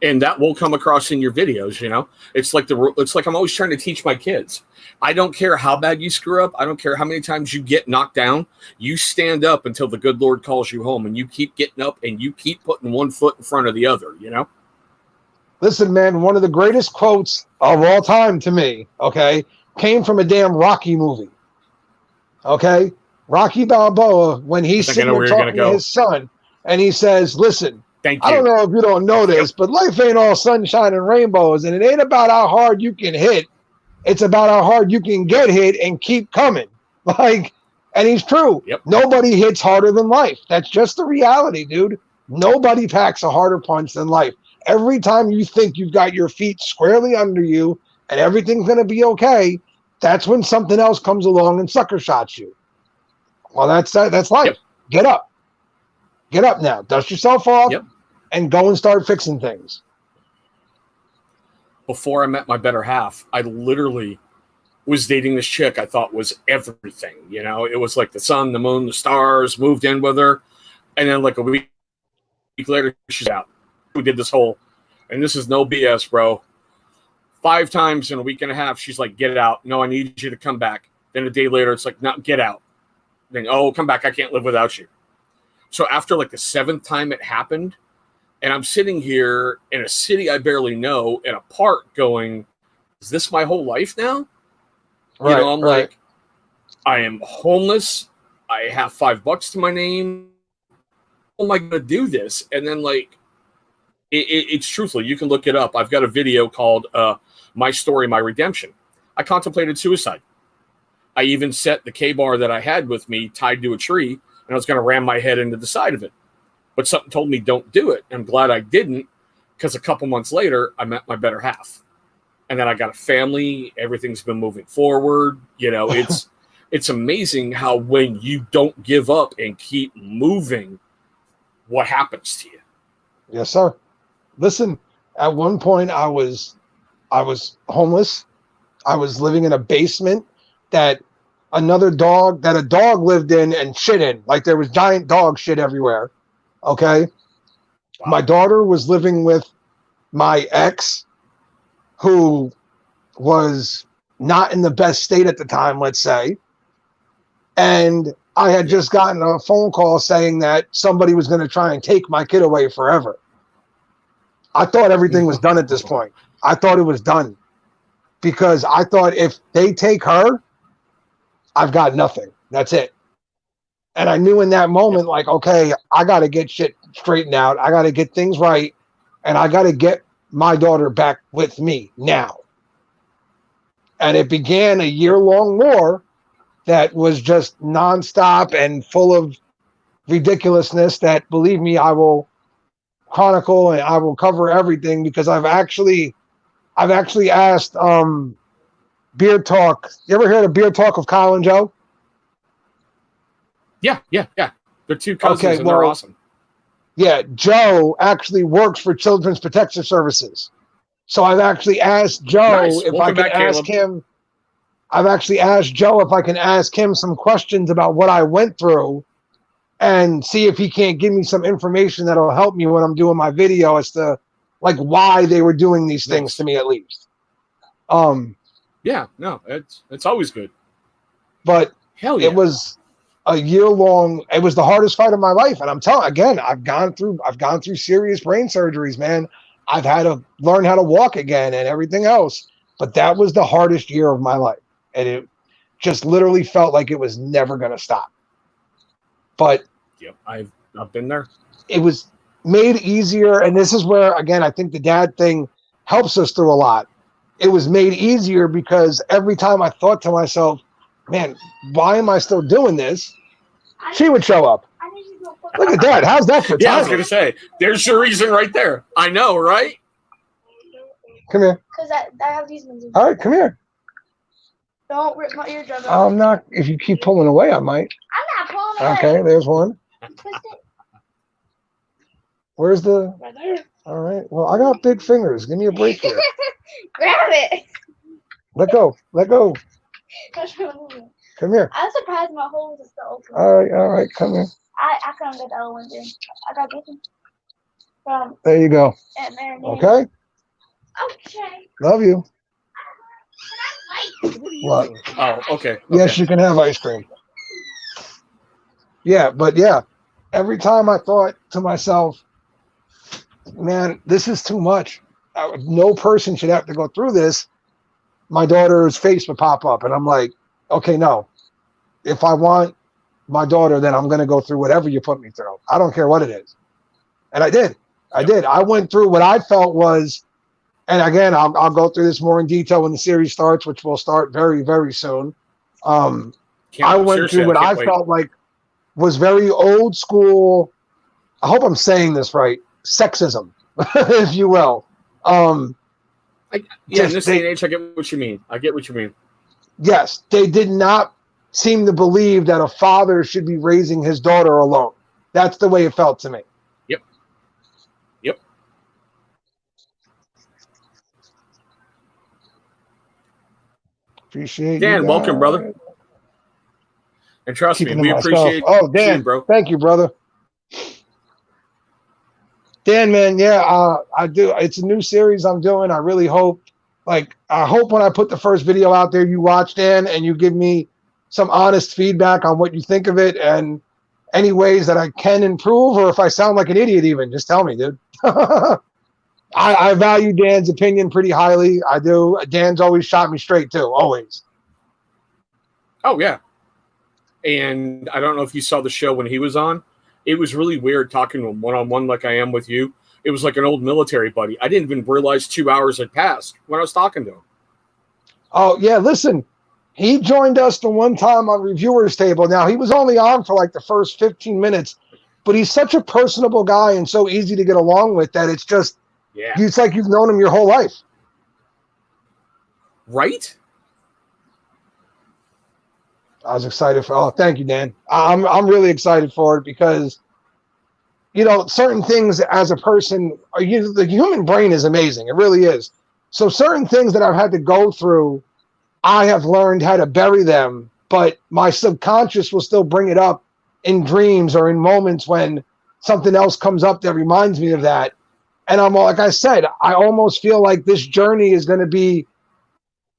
And that will come across in your videos, you know. It's like I'm always trying to teach my kids. I don't care how bad you screw up. I don't care how many times you get knocked down. You stand up until the good Lord calls you home, and you keep getting up and you keep putting one foot in front of the other, you know.
Listen, man, one of the greatest quotes of all time to me, okay, came from a damn Rocky movie. Okay? Rocky Balboa, when he's sitting there talking to his son, and he says, listen, I don't know if you don't know this, but life ain't all sunshine and rainbows, and it ain't about how hard you can hit. It's about how hard you can get hit and keep coming. Like, and he's true. Nobody hits harder than life. That's just the reality, dude. Nobody packs a harder punch than life. Every time you think you've got your feet squarely under you and everything's going to be okay, that's when something else comes along and sucker shots you. Well, that's life. Get up. Get up now. Dust yourself off and go and start fixing things.
Before I met my better half, I literally was dating this chick I thought was everything. You know, it was like the sun, the moon, the stars, moved in with her. And then like a week later, she's out. We did this whole, and this is no BS, bro. 5 times in a week and a half, she's like, get out. No, I need you to come back. Then a day later, it's like, no, get out. Then, oh, come back. I can't live without you. So after like the 7th time it happened, and I'm sitting here in a city I barely know in a park going, is this my whole life now? Right, you know, I'm like, I am homeless. I have $5 to my name. How am I going to do this? And then, like, it's truthful. You can look it up. I've got a video called My Story, My Redemption. I contemplated suicide. I even set the K-bar that I had with me tied to a tree, and I was going to ram my head into the side of it. But something told me don't do it. I'm glad I didn't, because a couple months later, I met my better half. And then I got a family. Everything's been moving forward. You know, it's amazing how when you don't give up and keep moving, what happens to you.
Yes, sir. Listen, at one point I was homeless. I was living in a basement that a dog lived in and shit in. Like, there was giant dog shit everywhere. Okay. Wow. My daughter was living with my ex, who was not in the best state at the time, let's say. And I had just gotten a phone call saying that somebody was going to try and take my kid away forever. I thought everything was done at this point. I thought it was done, because I thought if they take her, I've got nothing. That's it. And I knew in that moment, like, okay, I got to get shit straightened out. I got to get things right. And I got to get my daughter back with me now. And it began a year-long war that was just nonstop and full of ridiculousness that, believe me, I will chronicle and I will cover everything, because I've actually asked Beard Talk. You ever heard of Beard Talk of Kyle and Joe?
Yeah. They're two cousins, and they're awesome.
Yeah, Joe actually works for Children's Protective Services. So I've actually asked Joe if I can ask him. I've actually asked Joe if I can ask him some questions about what I went through, and see if he can't give me some information that'll help me when I'm doing my video as to, like, why they were doing these things to me, at least.
Yeah, no, it's always good.
But
hell yeah.
It was a year-long. It was the hardest fight of my life, and I'm telling again, I've gone through serious brain surgeries, man. I've had to learn how to walk again and everything else, but that was the hardest year of my life, and it just literally felt like it was never going to stop. But
yep, I've been there.
It was made easier, and this is where, again, I think the dad thing helps us through a lot. It was made easier because every time I thought to myself, man, why am I still doing this? She would show up. Look at that. How's that for time?
Yeah, I was going to say, there's your reason right there. I know, right?
Come here.
Because I have these ones.
All right, come here.
Don't rip my eardrum out.
I'm not. If you keep pulling away, I might.
I'm not pulling away.
Okay, there's one. Where's the?
Right there.
All right. Well, I got big fingers. Give me a break here.
Grab it.
Let go. Let go. Come here.
I'm surprised my hole is still open.
All right. Come here.
I couldn't get the other one, dude. I got this one from
There you go.
Aunt Mary.
Okay.
Okay.
Love you.
What? Oh, okay.
Yes, you can have ice cream. Yeah, but yeah, every time I thought to myself, man, this is too much. No person should have to go through this. My daughter's face would pop up, and I'm like, okay, no. If I want my daughter, then I'm going to go through whatever you put me through. I don't care what it is. And I did. I went through what I felt was, and again, I'll go through this more in detail when the series starts, which will start very, very soon. I went through what I felt like was very old school. I hope I'm saying this right. Sexism, if you will.
In this day and age, I get what you mean.
Yes, they did not seem to believe that a father should be raising his daughter alone. That's the way it felt to me. Yep. Appreciate
Dan,
you,
welcome, brother. And trust me, we appreciate
you, Dan,
bro.
Thank you, brother. Dan, man, yeah, I do. It's a new series I'm doing. I really hope, I hope when I put the first video out there, you watch, Dan, and you give me some honest feedback on what you think of it and any ways that I can improve, or if I sound like an idiot even, just tell me, dude. I value Dan's opinion pretty highly. I do. Dan's always shot me straight, too, always.
Oh, yeah. And I don't know if you saw the show when he was on. It was really weird talking to him one-on-one like I am with you. It was like an old military buddy. I didn't even realize 2 hours had passed when I was talking to him.
Oh, yeah, listen. He joined us the one time on Reviewers Table. Now, he was only on for like the first 15 minutes, but he's such a personable guy and so easy to get along with that it's just, it's like you've known him your whole life.
Right?
I was excited for, thank you, Dan. I'm really excited for it because, you know, certain things as a person, the human brain is amazing. It really is. So certain things that I've had to go through, I have learned how to bury them, but my subconscious will still bring it up in dreams or in moments when something else comes up that reminds me of that. And I'm like I said, I almost feel like this journey is going to be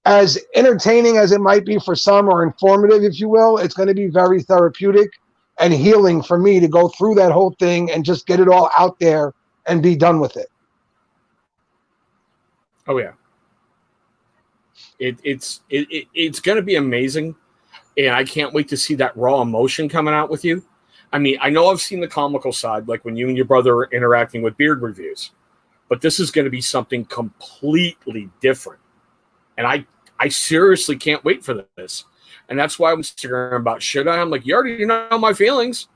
as entertaining as it might be for some, or informative, if you will. It's going to be very therapeutic and healing for me to go through that whole thing and just get it all out there and be done with it.
Oh yeah. It's going to be amazing, and I can't wait to see that raw emotion coming out with you. I mean, I know I've seen the comical side, like when you and your brother are interacting with beard reviews, but this is going to be something completely different, and I seriously can't wait for this. And that's why I'm Instagram about should I? I'm like, you already know my feelings,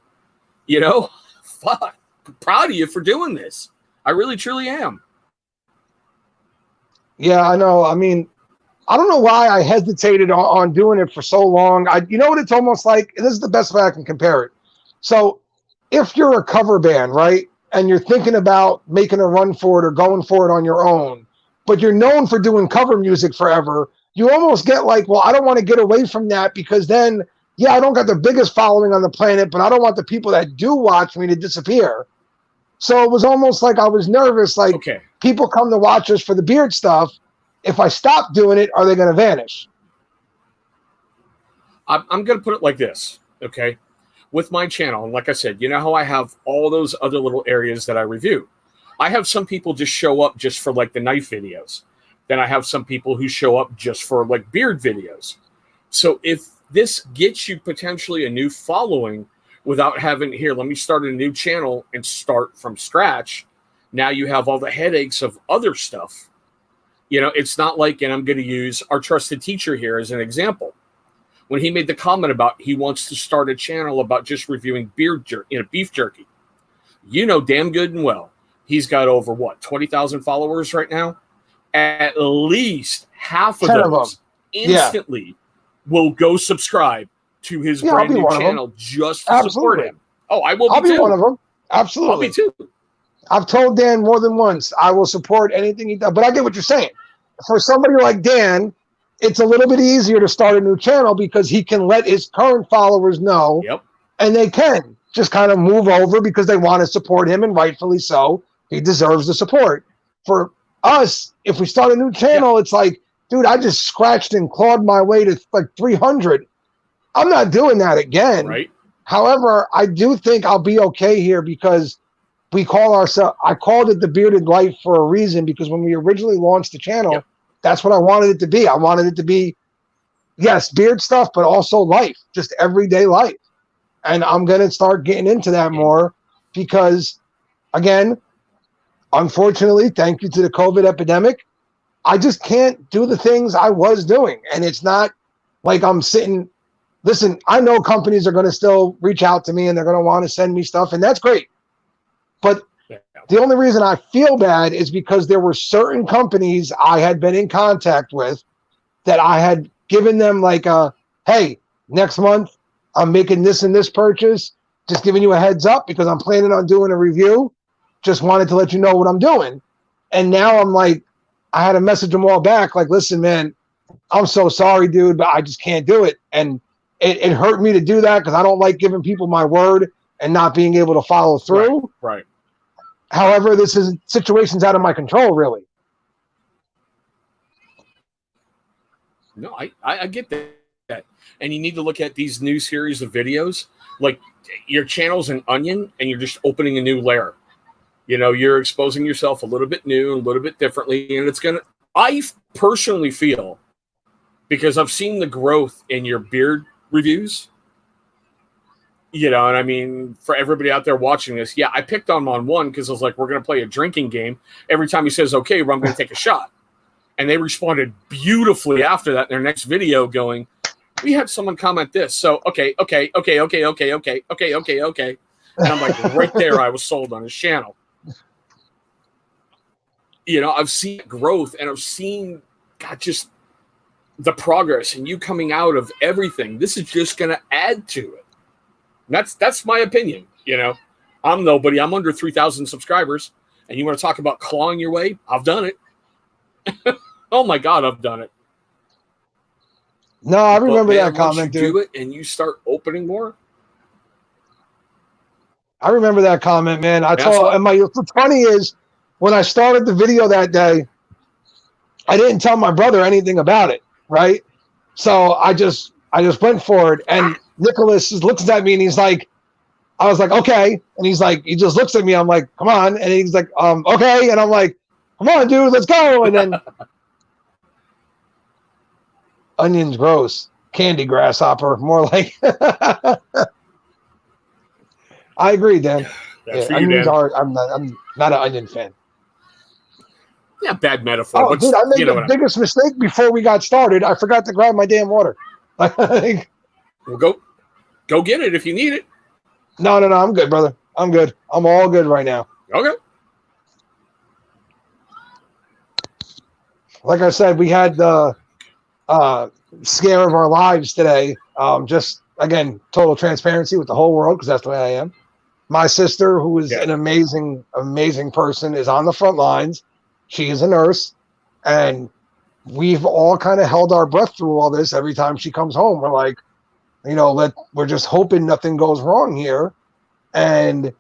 you know. Fuck, I'm proud of you for doing this. I really truly am.
Yeah, I know. I mean, I don't know why I hesitated on doing it for so long. You know what it's almost like? This is the best way I can compare it. So if you're a cover band, right, and you're thinking about making a run for it or going for it on your own, but you're known for doing cover music forever, you almost get like, well, I don't want to get away from that because then, yeah, I don't got the biggest following on the planet, but I don't want the people that do watch me to disappear. So it was almost like I was nervous, like people come to watch us for the beard stuff. If I stop doing it, are they going to vanish?
I'm going to put it like this, okay? With my channel, and like I said, you know how I have all those other little areas that I review. I have some people just show up just for like the knife videos. Then I have some people who show up just for like beard videos. So if this gets you potentially a new following without having, here, let me start a new channel and start from scratch. Now you have all the headaches of other stuff. You know, it's not like, and I'm going to use our trusted teacher here as an example. When he made the comment about he wants to start a channel about just reviewing beef jerky, you know damn good and well, he's got over, 20,000 followers right now? At least half of those instantly will go subscribe to his brand new channel just to support him. Oh, I will be too.
One of them. Absolutely.
I'll be too.
I've told Dan more than once, I will support anything he does. But I get what you're saying. For somebody like Dan, it's a little bit easier to start a new channel because he can let his current followers know.
Yep.
And they can just kind of move over because they want to support him, and rightfully so. He deserves the support. For us, if we start a new channel, it's like, dude, I just scratched and clawed my way to like 300. I'm not doing that again.
Right.
However, I do think I'll be okay here because I called it The Bearded Life for a reason, because when we originally launched the channel, that's what I wanted it to be. I wanted it to be, yes, beard stuff, but also life, just everyday life. And I'm going to start getting into that more because, again, unfortunately, thank you to the COVID epidemic, I just can't do the things I was doing. And it's not like I'm sitting, listen, I know companies are going to still reach out to me and they're going to want to send me stuff, and that's great. But the only reason I feel bad is because there were certain companies I had been in contact with that I had given them like hey, next month I'm making this and this purchase, just giving you a heads up because I'm planning on doing a review. Just wanted to let you know what I'm doing. And now I'm like, I had to message them all back like, listen, man, I'm so sorry, dude, but I just can't do it. And it hurt me to do that because I don't like giving people my word and not being able to follow through.
Right.
However, this is situations out of my control, really.
No, I get that. And you need to look at these new series of videos. Like your channel's an onion and you're just opening a new layer. You know, you're exposing yourself a little bit new, a little bit differently. And I personally feel, because I've seen the growth in your beard reviews, You know, and I mean, for everybody out there watching this, yeah, I picked on him on one because I was like, we're going to play a drinking game. Every time he says, okay, well, I'm going to take a shot. And they responded beautifully after that in their next video going, we had someone comment this. So, okay. And I'm like, right there, I was sold on his channel. You know, I've seen growth and I've seen, God, just the progress and you coming out of everything. This is just going to add to it. That's my opinion. You know, I'm nobody. I'm under 3,000 subscribers. And you want to talk about clawing your way? I've done it. Oh my God, I've done it.
No, I remember that
once
comment,
you
dude.
do it and you start opening more.
I remember that comment, man.
That's
and what's funny is when I started the video that day, I didn't tell my brother anything about it, right? So I just went for it, and Nicholas just looks at me and he's like, I was like, okay. And he's like, he just looks at me. I'm like, come on. And he's like, okay. And I'm like, come on, dude, let's go. And then onions gross, candy grasshopper, more like. I agree, Dan.
That's for
onions
you, Dan.
I'm not an onion fan.
Yeah, bad metaphor.
Oh,
but
dude, I made
you know
the biggest mistake before we got started. I forgot to grab my damn water.
Well, go get it if you need it.
No, I'm good, brother. I'm good. I'm all good right now.
Okay.
Like I said, we had the scare of our lives today. Just, again, total transparency with the whole world because that's the way I am. My sister, who is an amazing, amazing person, is on the front lines. She is a nurse, and we've all kind of held our breath through all this. Every time she comes home, we're like, you know, we're just hoping nothing goes wrong here. And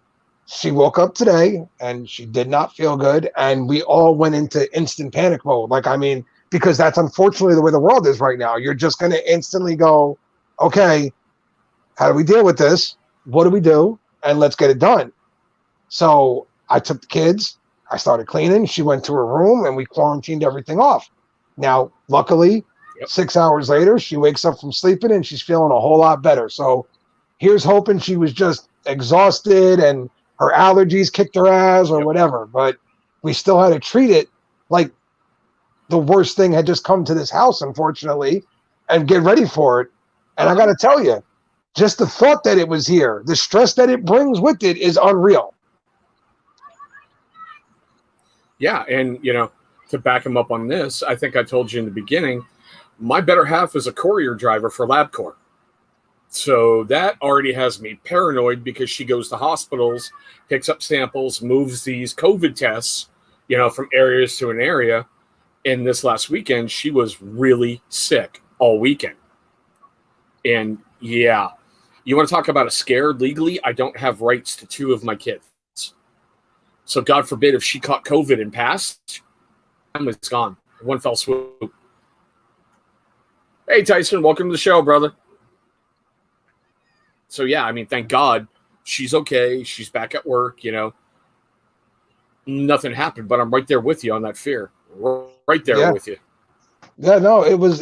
she woke up today, and she did not feel good, and we all went into instant panic mode. Like, I mean, because that's unfortunately the way the world is right now. You're just going to instantly go, okay, how do we deal with this? What do we do? And let's get it done. So I took the kids. I started cleaning. She went to her room, and we quarantined everything off. Now, luckily, 6 hours later, she wakes up from sleeping, and she's feeling a whole lot better. So here's hoping she was just exhausted and her allergies kicked her ass or whatever. But we still had to treat it like the worst thing had just come to this house, unfortunately, and get ready for it. And I got to tell you, just the thought that it was here, the stress that it brings with it is unreal.
Yeah, and, you know, to back him up on this, I think I told you in the beginning, my better half is a courier driver for LabCorp. So that already has me paranoid because she goes to hospitals, picks up samples, moves these COVID tests, you know, from areas to an area. And this last weekend, she was really sick all weekend. And, yeah, you want to talk about a scare legally? I don't have rights to 2 of my kids. So God forbid if she caught COVID and passed, it's gone. One fell swoop. Hey, Tyson, welcome to the show, brother. So, yeah, I mean, thank God she's okay. She's back at work, you know. Nothing happened, but I'm right there with you on that fear. Right there with you.
Yeah, no, it was,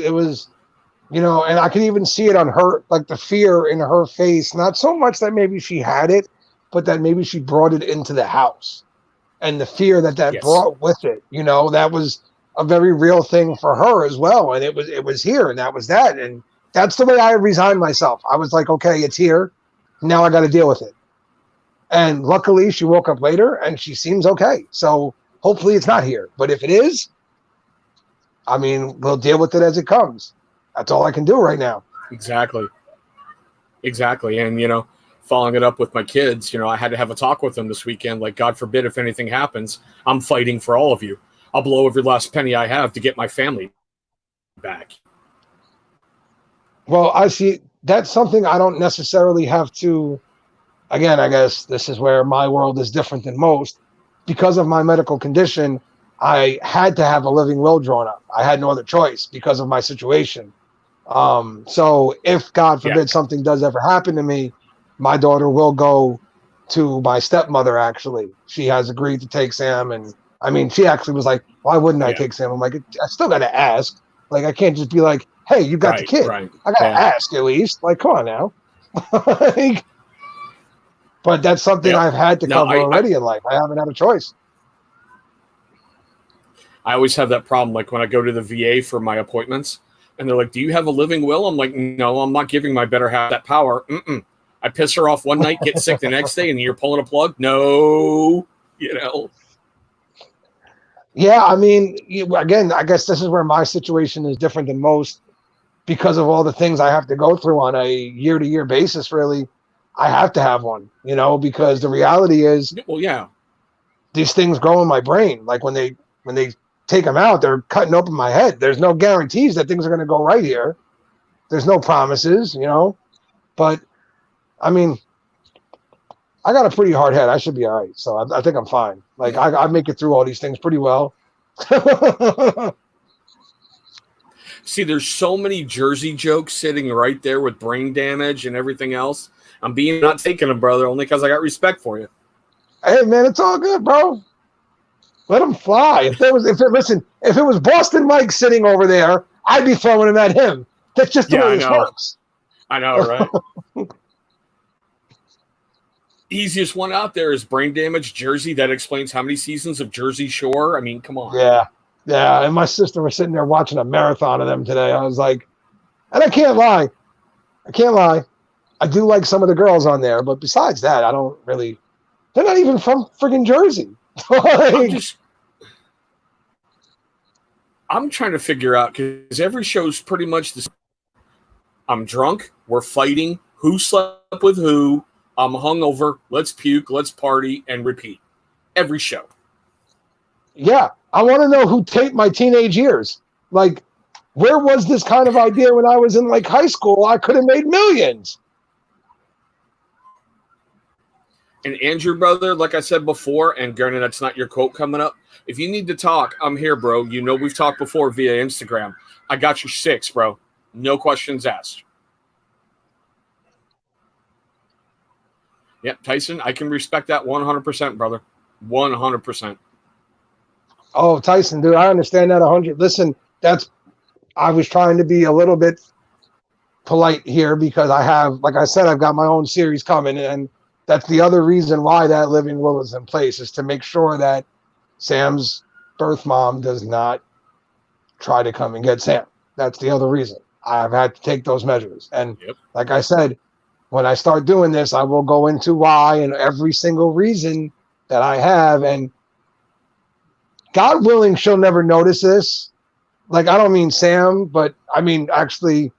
you know, and I can even see it on her, like the fear in her face. Not so much that maybe she had it, but that maybe she brought it into the house. And the fear that brought with it, you know, that was a very real thing for her as well. And it was here, and that was that. And that's the way I resigned myself. I was like, okay, it's here. Now I got to deal with it. And luckily she woke up later and she seems okay. So hopefully it's not here. But if it is, I mean, we'll deal with it as it comes. That's all I can do right now.
Exactly. And, you know, following it up with my kids, you know, I had to have a talk with them this weekend. Like, God forbid if anything happens, I'm fighting for all of you. I'll blow every last penny I have to get my family back.
Well, I see that's something I don't necessarily have to. Again, I guess this is where my world is different than most. Because of my medical condition, I had to have a living will drawn up. I had no other choice because of my situation. So if God forbid something does ever happen to me, my daughter will go to my stepmother, actually. She has agreed to take Sam. And I mean, she actually was like, why wouldn't I take Sam? I'm like, I still got to ask. Like, I can't just be like, hey, you got the kid.
Right.
I got to ask at least. Like, come on now. Like, But that's something
Yep.
I've had to
No,
cover already in life. I haven't had a choice.
I always have that problem. Like when I go to the VA for my appointments, and they're like, "Do you have a living will?" I'm like, "No, I'm not giving my better half that power." I piss her off one night, get sick the next day, and you're pulling a plug. No, you know.
Yeah, I mean, again, I guess this is where my situation is different than most because of all the things I have to go through on a year-to-year basis. Really, I have to have one, because the reality is
Well, yeah.
these things grow in my brain. Like when they take them out, they're cutting open my head. There's no guarantees that things are going to go right here. There's no promises, But I mean, I got a pretty hard head. I should be all right. So I think I'm fine. Like I make it through all these things pretty well.
See, there's so many Jersey jokes sitting right there with brain damage and everything else. I'm not taking them, brother, only because I got respect for you.
Hey man, it's all good, bro. Let them fly. If it was Boston Mike sitting over there, I'd be throwing them at him. That's just the way this works.
I know, right? Easiest one out there is brain damage Jersey. That explains how many seasons of Jersey Shore. I mean, come on.
Yeah. And my sister was sitting there watching a marathon of them today. I was like, and I can't lie. I do like some of the girls on there, but besides that, I don't really. They're not even from friggin' Jersey.
I'm trying to figure out because every show's pretty much the same. I'm drunk. We're fighting. Who slept with who? I'm hungover. Let's puke. Let's party and repeat. Every show.
Yeah. I want to know who taped my teenage years. Like, where was this kind of idea when I was in like high school? I could have made millions.
And Andrew, brother, like I said before, and granted, that's not your quote coming up. If you need to talk, I'm here, bro. You know we've talked before via Instagram. I got your 6, bro. No questions asked. Yep, Tyson, I can respect that 100%, brother. 100%.
Oh, Tyson, dude, I understand that 100. Listen, I was trying to be a little bit polite here because I have, like I said, I've got my own series coming, and that's the other reason why that living will is in place, is to make sure that Sam's birth mom does not try to come and get Sam. That's the other reason. I've had to take those measures. And like I said, when I start doing this, I will go into why and every single reason that I have. And God willing, she'll never notice this. Like, I don't mean Sam, but I mean actually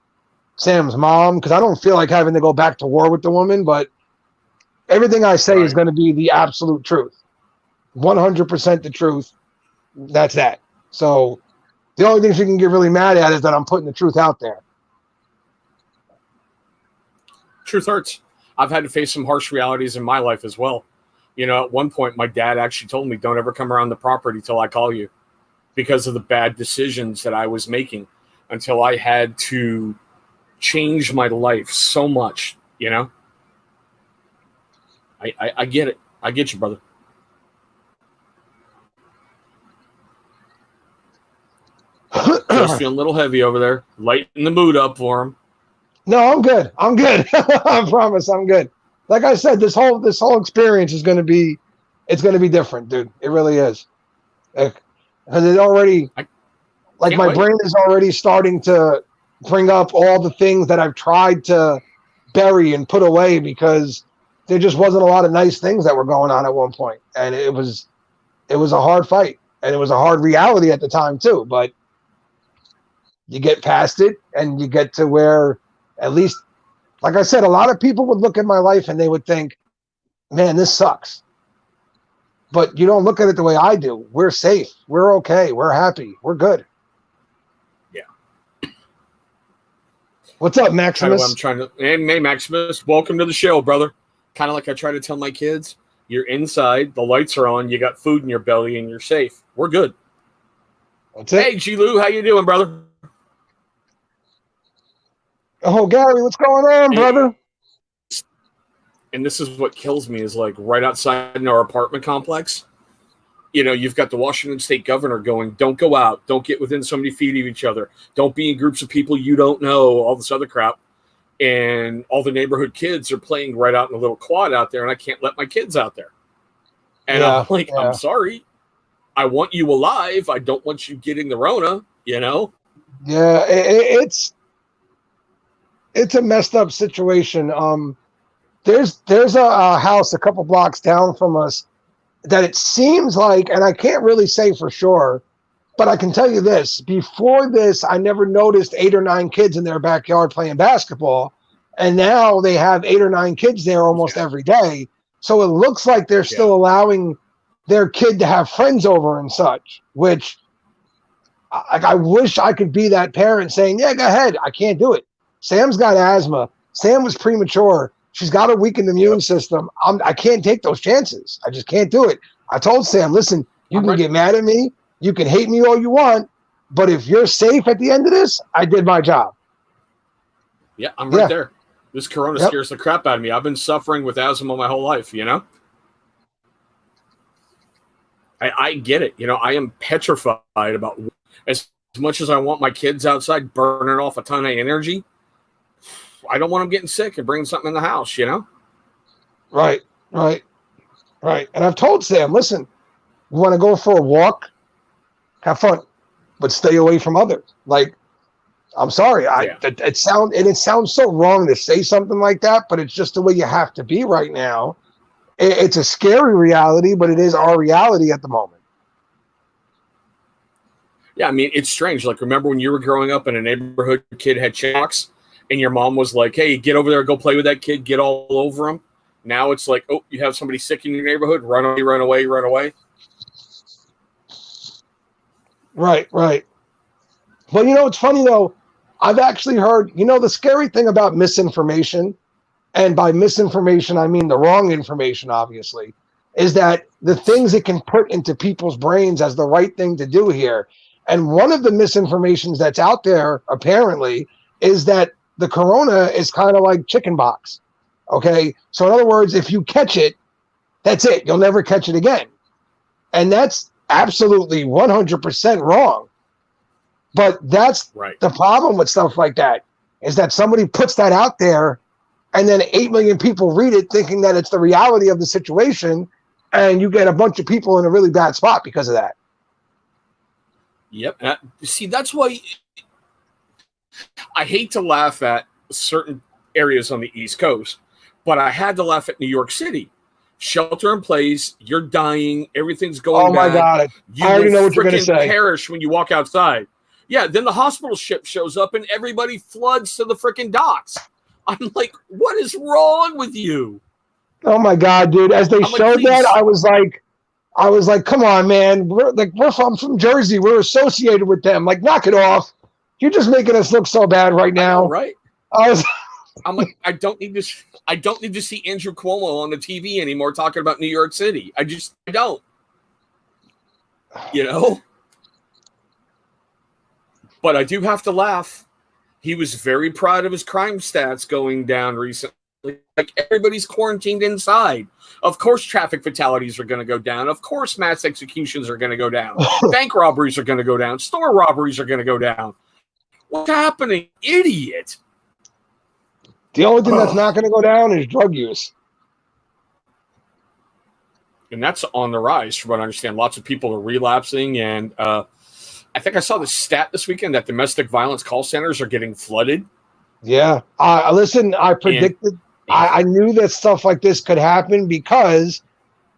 Sam's mom, because I don't feel like having to go back to war with the woman, but everything I say is going to be the absolute truth. 100% the truth. That's that. So the only thing she can get really mad at is that I'm putting the truth out there.
Truth hurts. I've had to face some harsh realities in my life as well. At one point, my dad actually told me, don't ever come around the property till I call you, because of the bad decisions that I was making, until I had to change my life so much, I get it. I get you, brother. Just feeling a little heavy over there. Lighten the mood up for him.
No, I'm good. I promise I'm good. Like I said, this whole experience is going to be, it's going to be different, dude. It really is. Because it already, my brain is already starting to bring up all the things that I've tried to bury and put away because there just wasn't a lot of nice things that were going on at one point. And it was a hard fight, and it was a hard reality at the time too. But you get past it and you get to where, at least, like I said, a lot of people would look at my life and they would think, man, this sucks. But you don't look at it the way I do. We're safe. We're okay. We're happy. We're good.
Yeah.
What's up, Maximus?
Hey, Maximus, welcome to the show, brother. Kind of like I try to tell my kids, you're inside, the lights are on, you got food in your belly, and you're safe. We're good.
That's it.
Hey, G-Lou, how you doing, brother?
Oh, Gary, what's going on, brother?
And this is what kills me is like right outside in our apartment complex, you've got the Washington State governor going, don't go out. Don't get within so many feet of each other. Don't be in groups of people you don't know, all this other crap. and all the neighborhood kids are playing right out in the little quad out there, and I can't let my kids out there. And I'm like, I'm sorry. I want you alive. I don't want you getting the Rona, you know?
Yeah, it's a messed up situation. There's a house a couple blocks down from us that it seems like, and I can't really say for sure, but I can tell you this. Before this, I never noticed 8 or 9 kids in their backyard playing basketball. And now they have 8 or 9 kids there almost every day. So it looks like they're still allowing their kid to have friends over and such, which I wish I could be that parent saying, yeah, go ahead. I can't do it. Sam's got asthma. Sam was premature. She's got a weakened immune system. I can't take those chances. I just can't do it. I told Sam, listen, you can get mad at me. You can hate me all you want. But if you're safe at the end of this, I did my job.
Yeah, I'm right there. This corona scares the crap out of me. I've been suffering with asthma my whole life, you know? I get it. You know, I am petrified about as much as I want my kids outside burning off a ton of energy. I don't want them getting sick and bringing something in the house, you know?
Right. And I've told Sam, listen, you want to go for a walk? Have fun, but stay away from others. Like, I'm sorry. It sounds so wrong to say something like that, but it's just the way you have to be right now. It's a scary reality, but it is our reality at the moment.
Yeah, I mean, it's strange. Like, remember when you were growing up and a neighborhood kid had chickenpox, and your mom was like, hey, get over there, go play with that kid, get all over him. Now it's like, oh, you have somebody sick in your neighborhood, run away.
Right. Well, you know, it's funny, though. I've actually heard, you know, the scary thing about misinformation, and by misinformation, I mean the wrong information, obviously, is that the things it can put into people's brains as the right thing to do here. And one of the misinformations that's out there, apparently, is that the corona is kind of like chickenpox. Okay. So in other words, if you catch it, that's it. You'll never catch it again. And that's absolutely 100% wrong. But that's the problem with stuff like that, is that somebody puts that out there and then 8 million people read it thinking that it's the reality of the situation. And you get a bunch of people in a really bad spot because of that.
Yep. See, that's why I hate to laugh at certain areas on the East Coast, but I had to laugh at New York City. Shelter in place, you're dying, everything's going bad.
Oh my God.
You
I already know what you're going to say.
Perish when you walk outside. Yeah, then the hospital ship shows up and everybody floods to the freaking docks. I'm like, what is wrong with you?
Oh my God, dude. As they showed that, I was like, come on, man. I'm from Jersey. We're associated with them. Like, knock it off. You're just making us look so bad right now.
I know, right? I'm like, I don't need to see Andrew Cuomo on the TV anymore talking about New York City. I don't. You know? But I do have to laugh. He was very proud of his crime stats going down recently. Like, everybody's quarantined inside. Of course, traffic fatalities are going to go down. Of course, mass executions are going to go down. Bank robberies are going to go down. Store robberies are going to go down. What's happening, idiot?
The only thing that's not going to go down is drug use.
And that's on the rise, from what I understand. Lots of people are relapsing. And I think I saw the stat this weekend that domestic violence call centers are getting flooded.
Yeah. Listen, I predicted, I knew that stuff like this could happen because,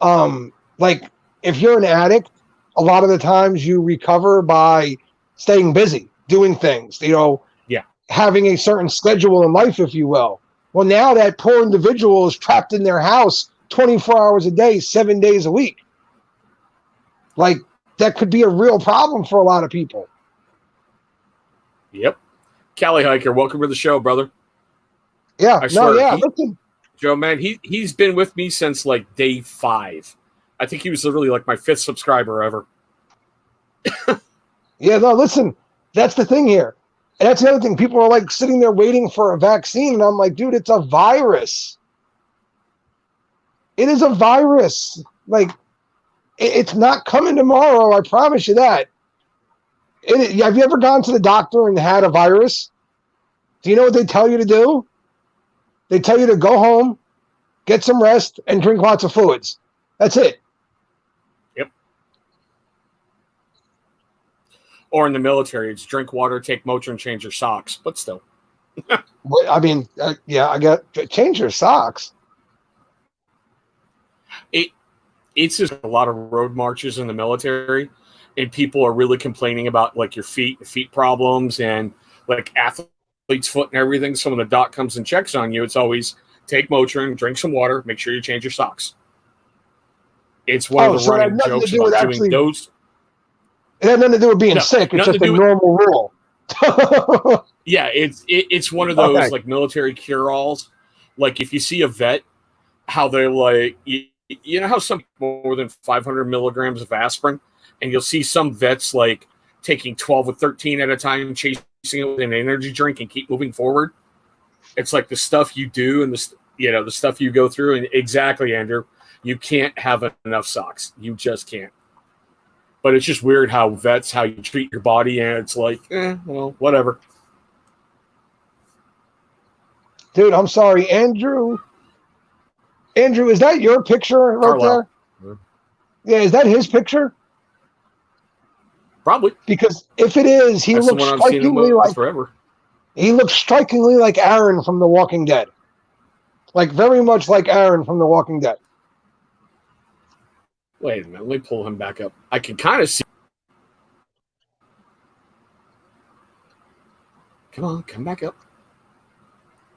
like, if you're an addict, a lot of the times you recover by staying busy, doing things, you know, having a certain schedule in life, if you will. Well, now that poor individual is trapped in their house 24 hours a day, 7 days a week. Like, that could be a real problem for a lot of people.
Yep. Cali Hiker, welcome to the show, brother.
Yeah.
Listen. Joe, man, he's been with me since like day 5. I think he was literally like my 5th subscriber ever.
Yeah, no, listen, that's the thing here. And that's the other thing. People are like sitting there waiting for a vaccine. And I'm like, dude, it's a virus. It is a virus. Like, it's not coming tomorrow. I promise you that. Have you ever gone to the doctor and had a virus? Do you know what they tell you to do? They tell you to go home, get some rest, and drink lots of fluids. That's it.
Yep. Or in the military, it's drink water, take Motrin, change your socks. But still.
I mean, yeah, I got change your socks.
It's just a lot of road marches in the military, and people are really complaining about like your feet problems, and like athlete's foot and everything. So when the doc comes and checks on you, it's always take Motrin, drink some water, make sure you change your socks. It's one of the running jokes about doing those.
It had nothing to do with being sick. It's just a normal rule.
Yeah, it's one of those like military cure-alls. Like if you see a vet, how they're like, you know how some more than 500 milligrams of aspirin, and you'll see some vets like taking 12 or 13 at a time, chasing it with an energy drink and keep moving forward. It's like the stuff you do and the stuff you go through. And exactly, Andrew, you can't have enough socks. You just can't. But it's just weird how you treat your body, and it's like, well, whatever.
Dude, I'm sorry, Andrew. Andrew, is that your picture right there? Yeah, is that his picture?
Probably.
Because if it is, he looks strikingly like
forever.
He looks strikingly like Aaron from The Walking Dead. Like very much like Aaron from The Walking Dead.
Wait a minute, let me pull him back up. I can kind of see. Come on, come back up.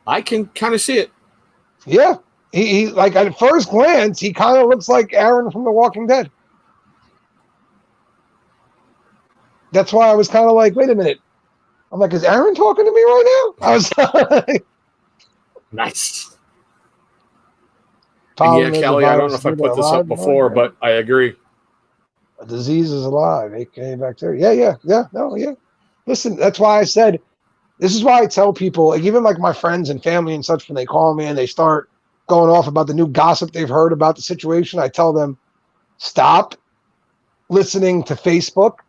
I can kind of see it.
Yeah. He like at first glance, he kind of looks like Aaron from The Walking Dead. That's why I was kind of like, wait a minute. I'm like, is Aaron talking to me right now? I was like,
nice. Yeah, Kelly, I don't know if I put this up before, but I agree.
A disease is alive, aka bacteria. Yeah. Listen, that's why I said, this is why I tell people, like even like my friends and family and such, when they call me and they start going off about the new gossip they've heard about the situation, I tell them, stop listening to Facebook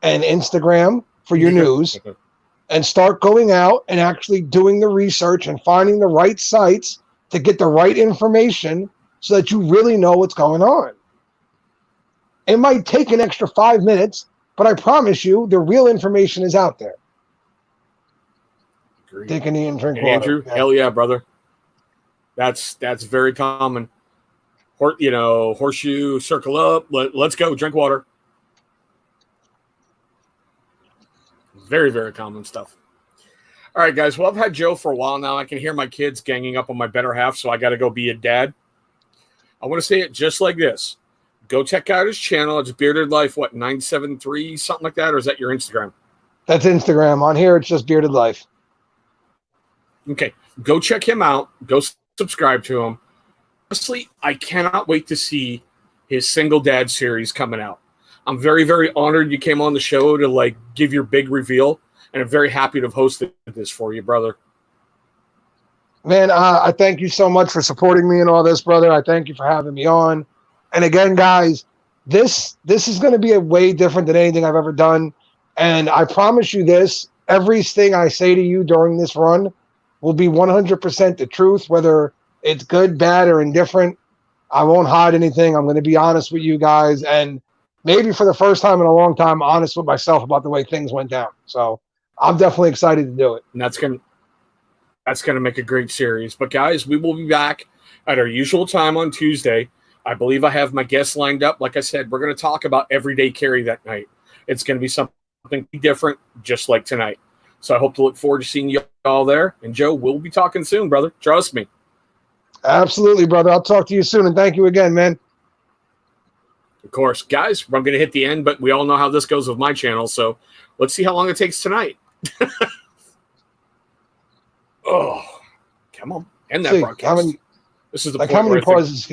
and Instagram for your news and start going out and actually doing the research and finding the right sites to get the right information so that you really know what's going on. It might take an extra 5 minutes, but I promise you the real information is out there.
Agreed.
Take a knee and drink water.
Andrew, hell yeah, brother. That's very common. Horseshoe, circle up, let's go, drink water. Very, very common stuff. All right, guys. Well, I've had Joe for a while now. I can hear my kids ganging up on my better half, so I got to go be a dad. I want to say it just like this. Go check out his channel. It's Bearded Life, 973, something like that, or is that your Instagram?
That's Instagram. On here, it's just Bearded Life.
Okay. Go check him out. Go subscribe to him. Honestly, I cannot wait to see his Single Dad series coming out. I'm very, very honored you came on the show to give your big reveal, and I'm very happy to have hosted this for you, brother.
Man, I thank you so much for supporting me in all this, brother. I thank you for having me on. And again, guys, this is going to be a way different than anything I've ever done. And I promise you this, everything I say to you during this run will be 100% the truth, whether it's good, bad, or indifferent. I won't hide anything. I'm going to be honest with you guys. And maybe for the first time in a long time, honest with myself about the way things went down. So I'm definitely excited to do it.
And that's gonna make a great series. But guys, we will be back at our usual time on Tuesday. I believe I have my guests lined up. Like I said, we're going to talk about everyday carry that night. It's going to be something different, just like tonight. So I hope to look forward to seeing you all there. And Joe, we'll be talking soon, brother. Trust me.
Absolutely, brother. I'll talk to you soon. And thank you again, man.
Of course. Guys, I'm going to hit the end, but we all know how this goes with my channel. So let's see how long it takes tonight. Oh, come on. End that broadcast. This is the point
how many pauses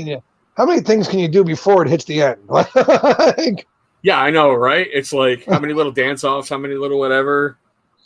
how many things can you do before it hits the end?
Yeah, I know, right? It's like how many little dance offs, how many little whatever.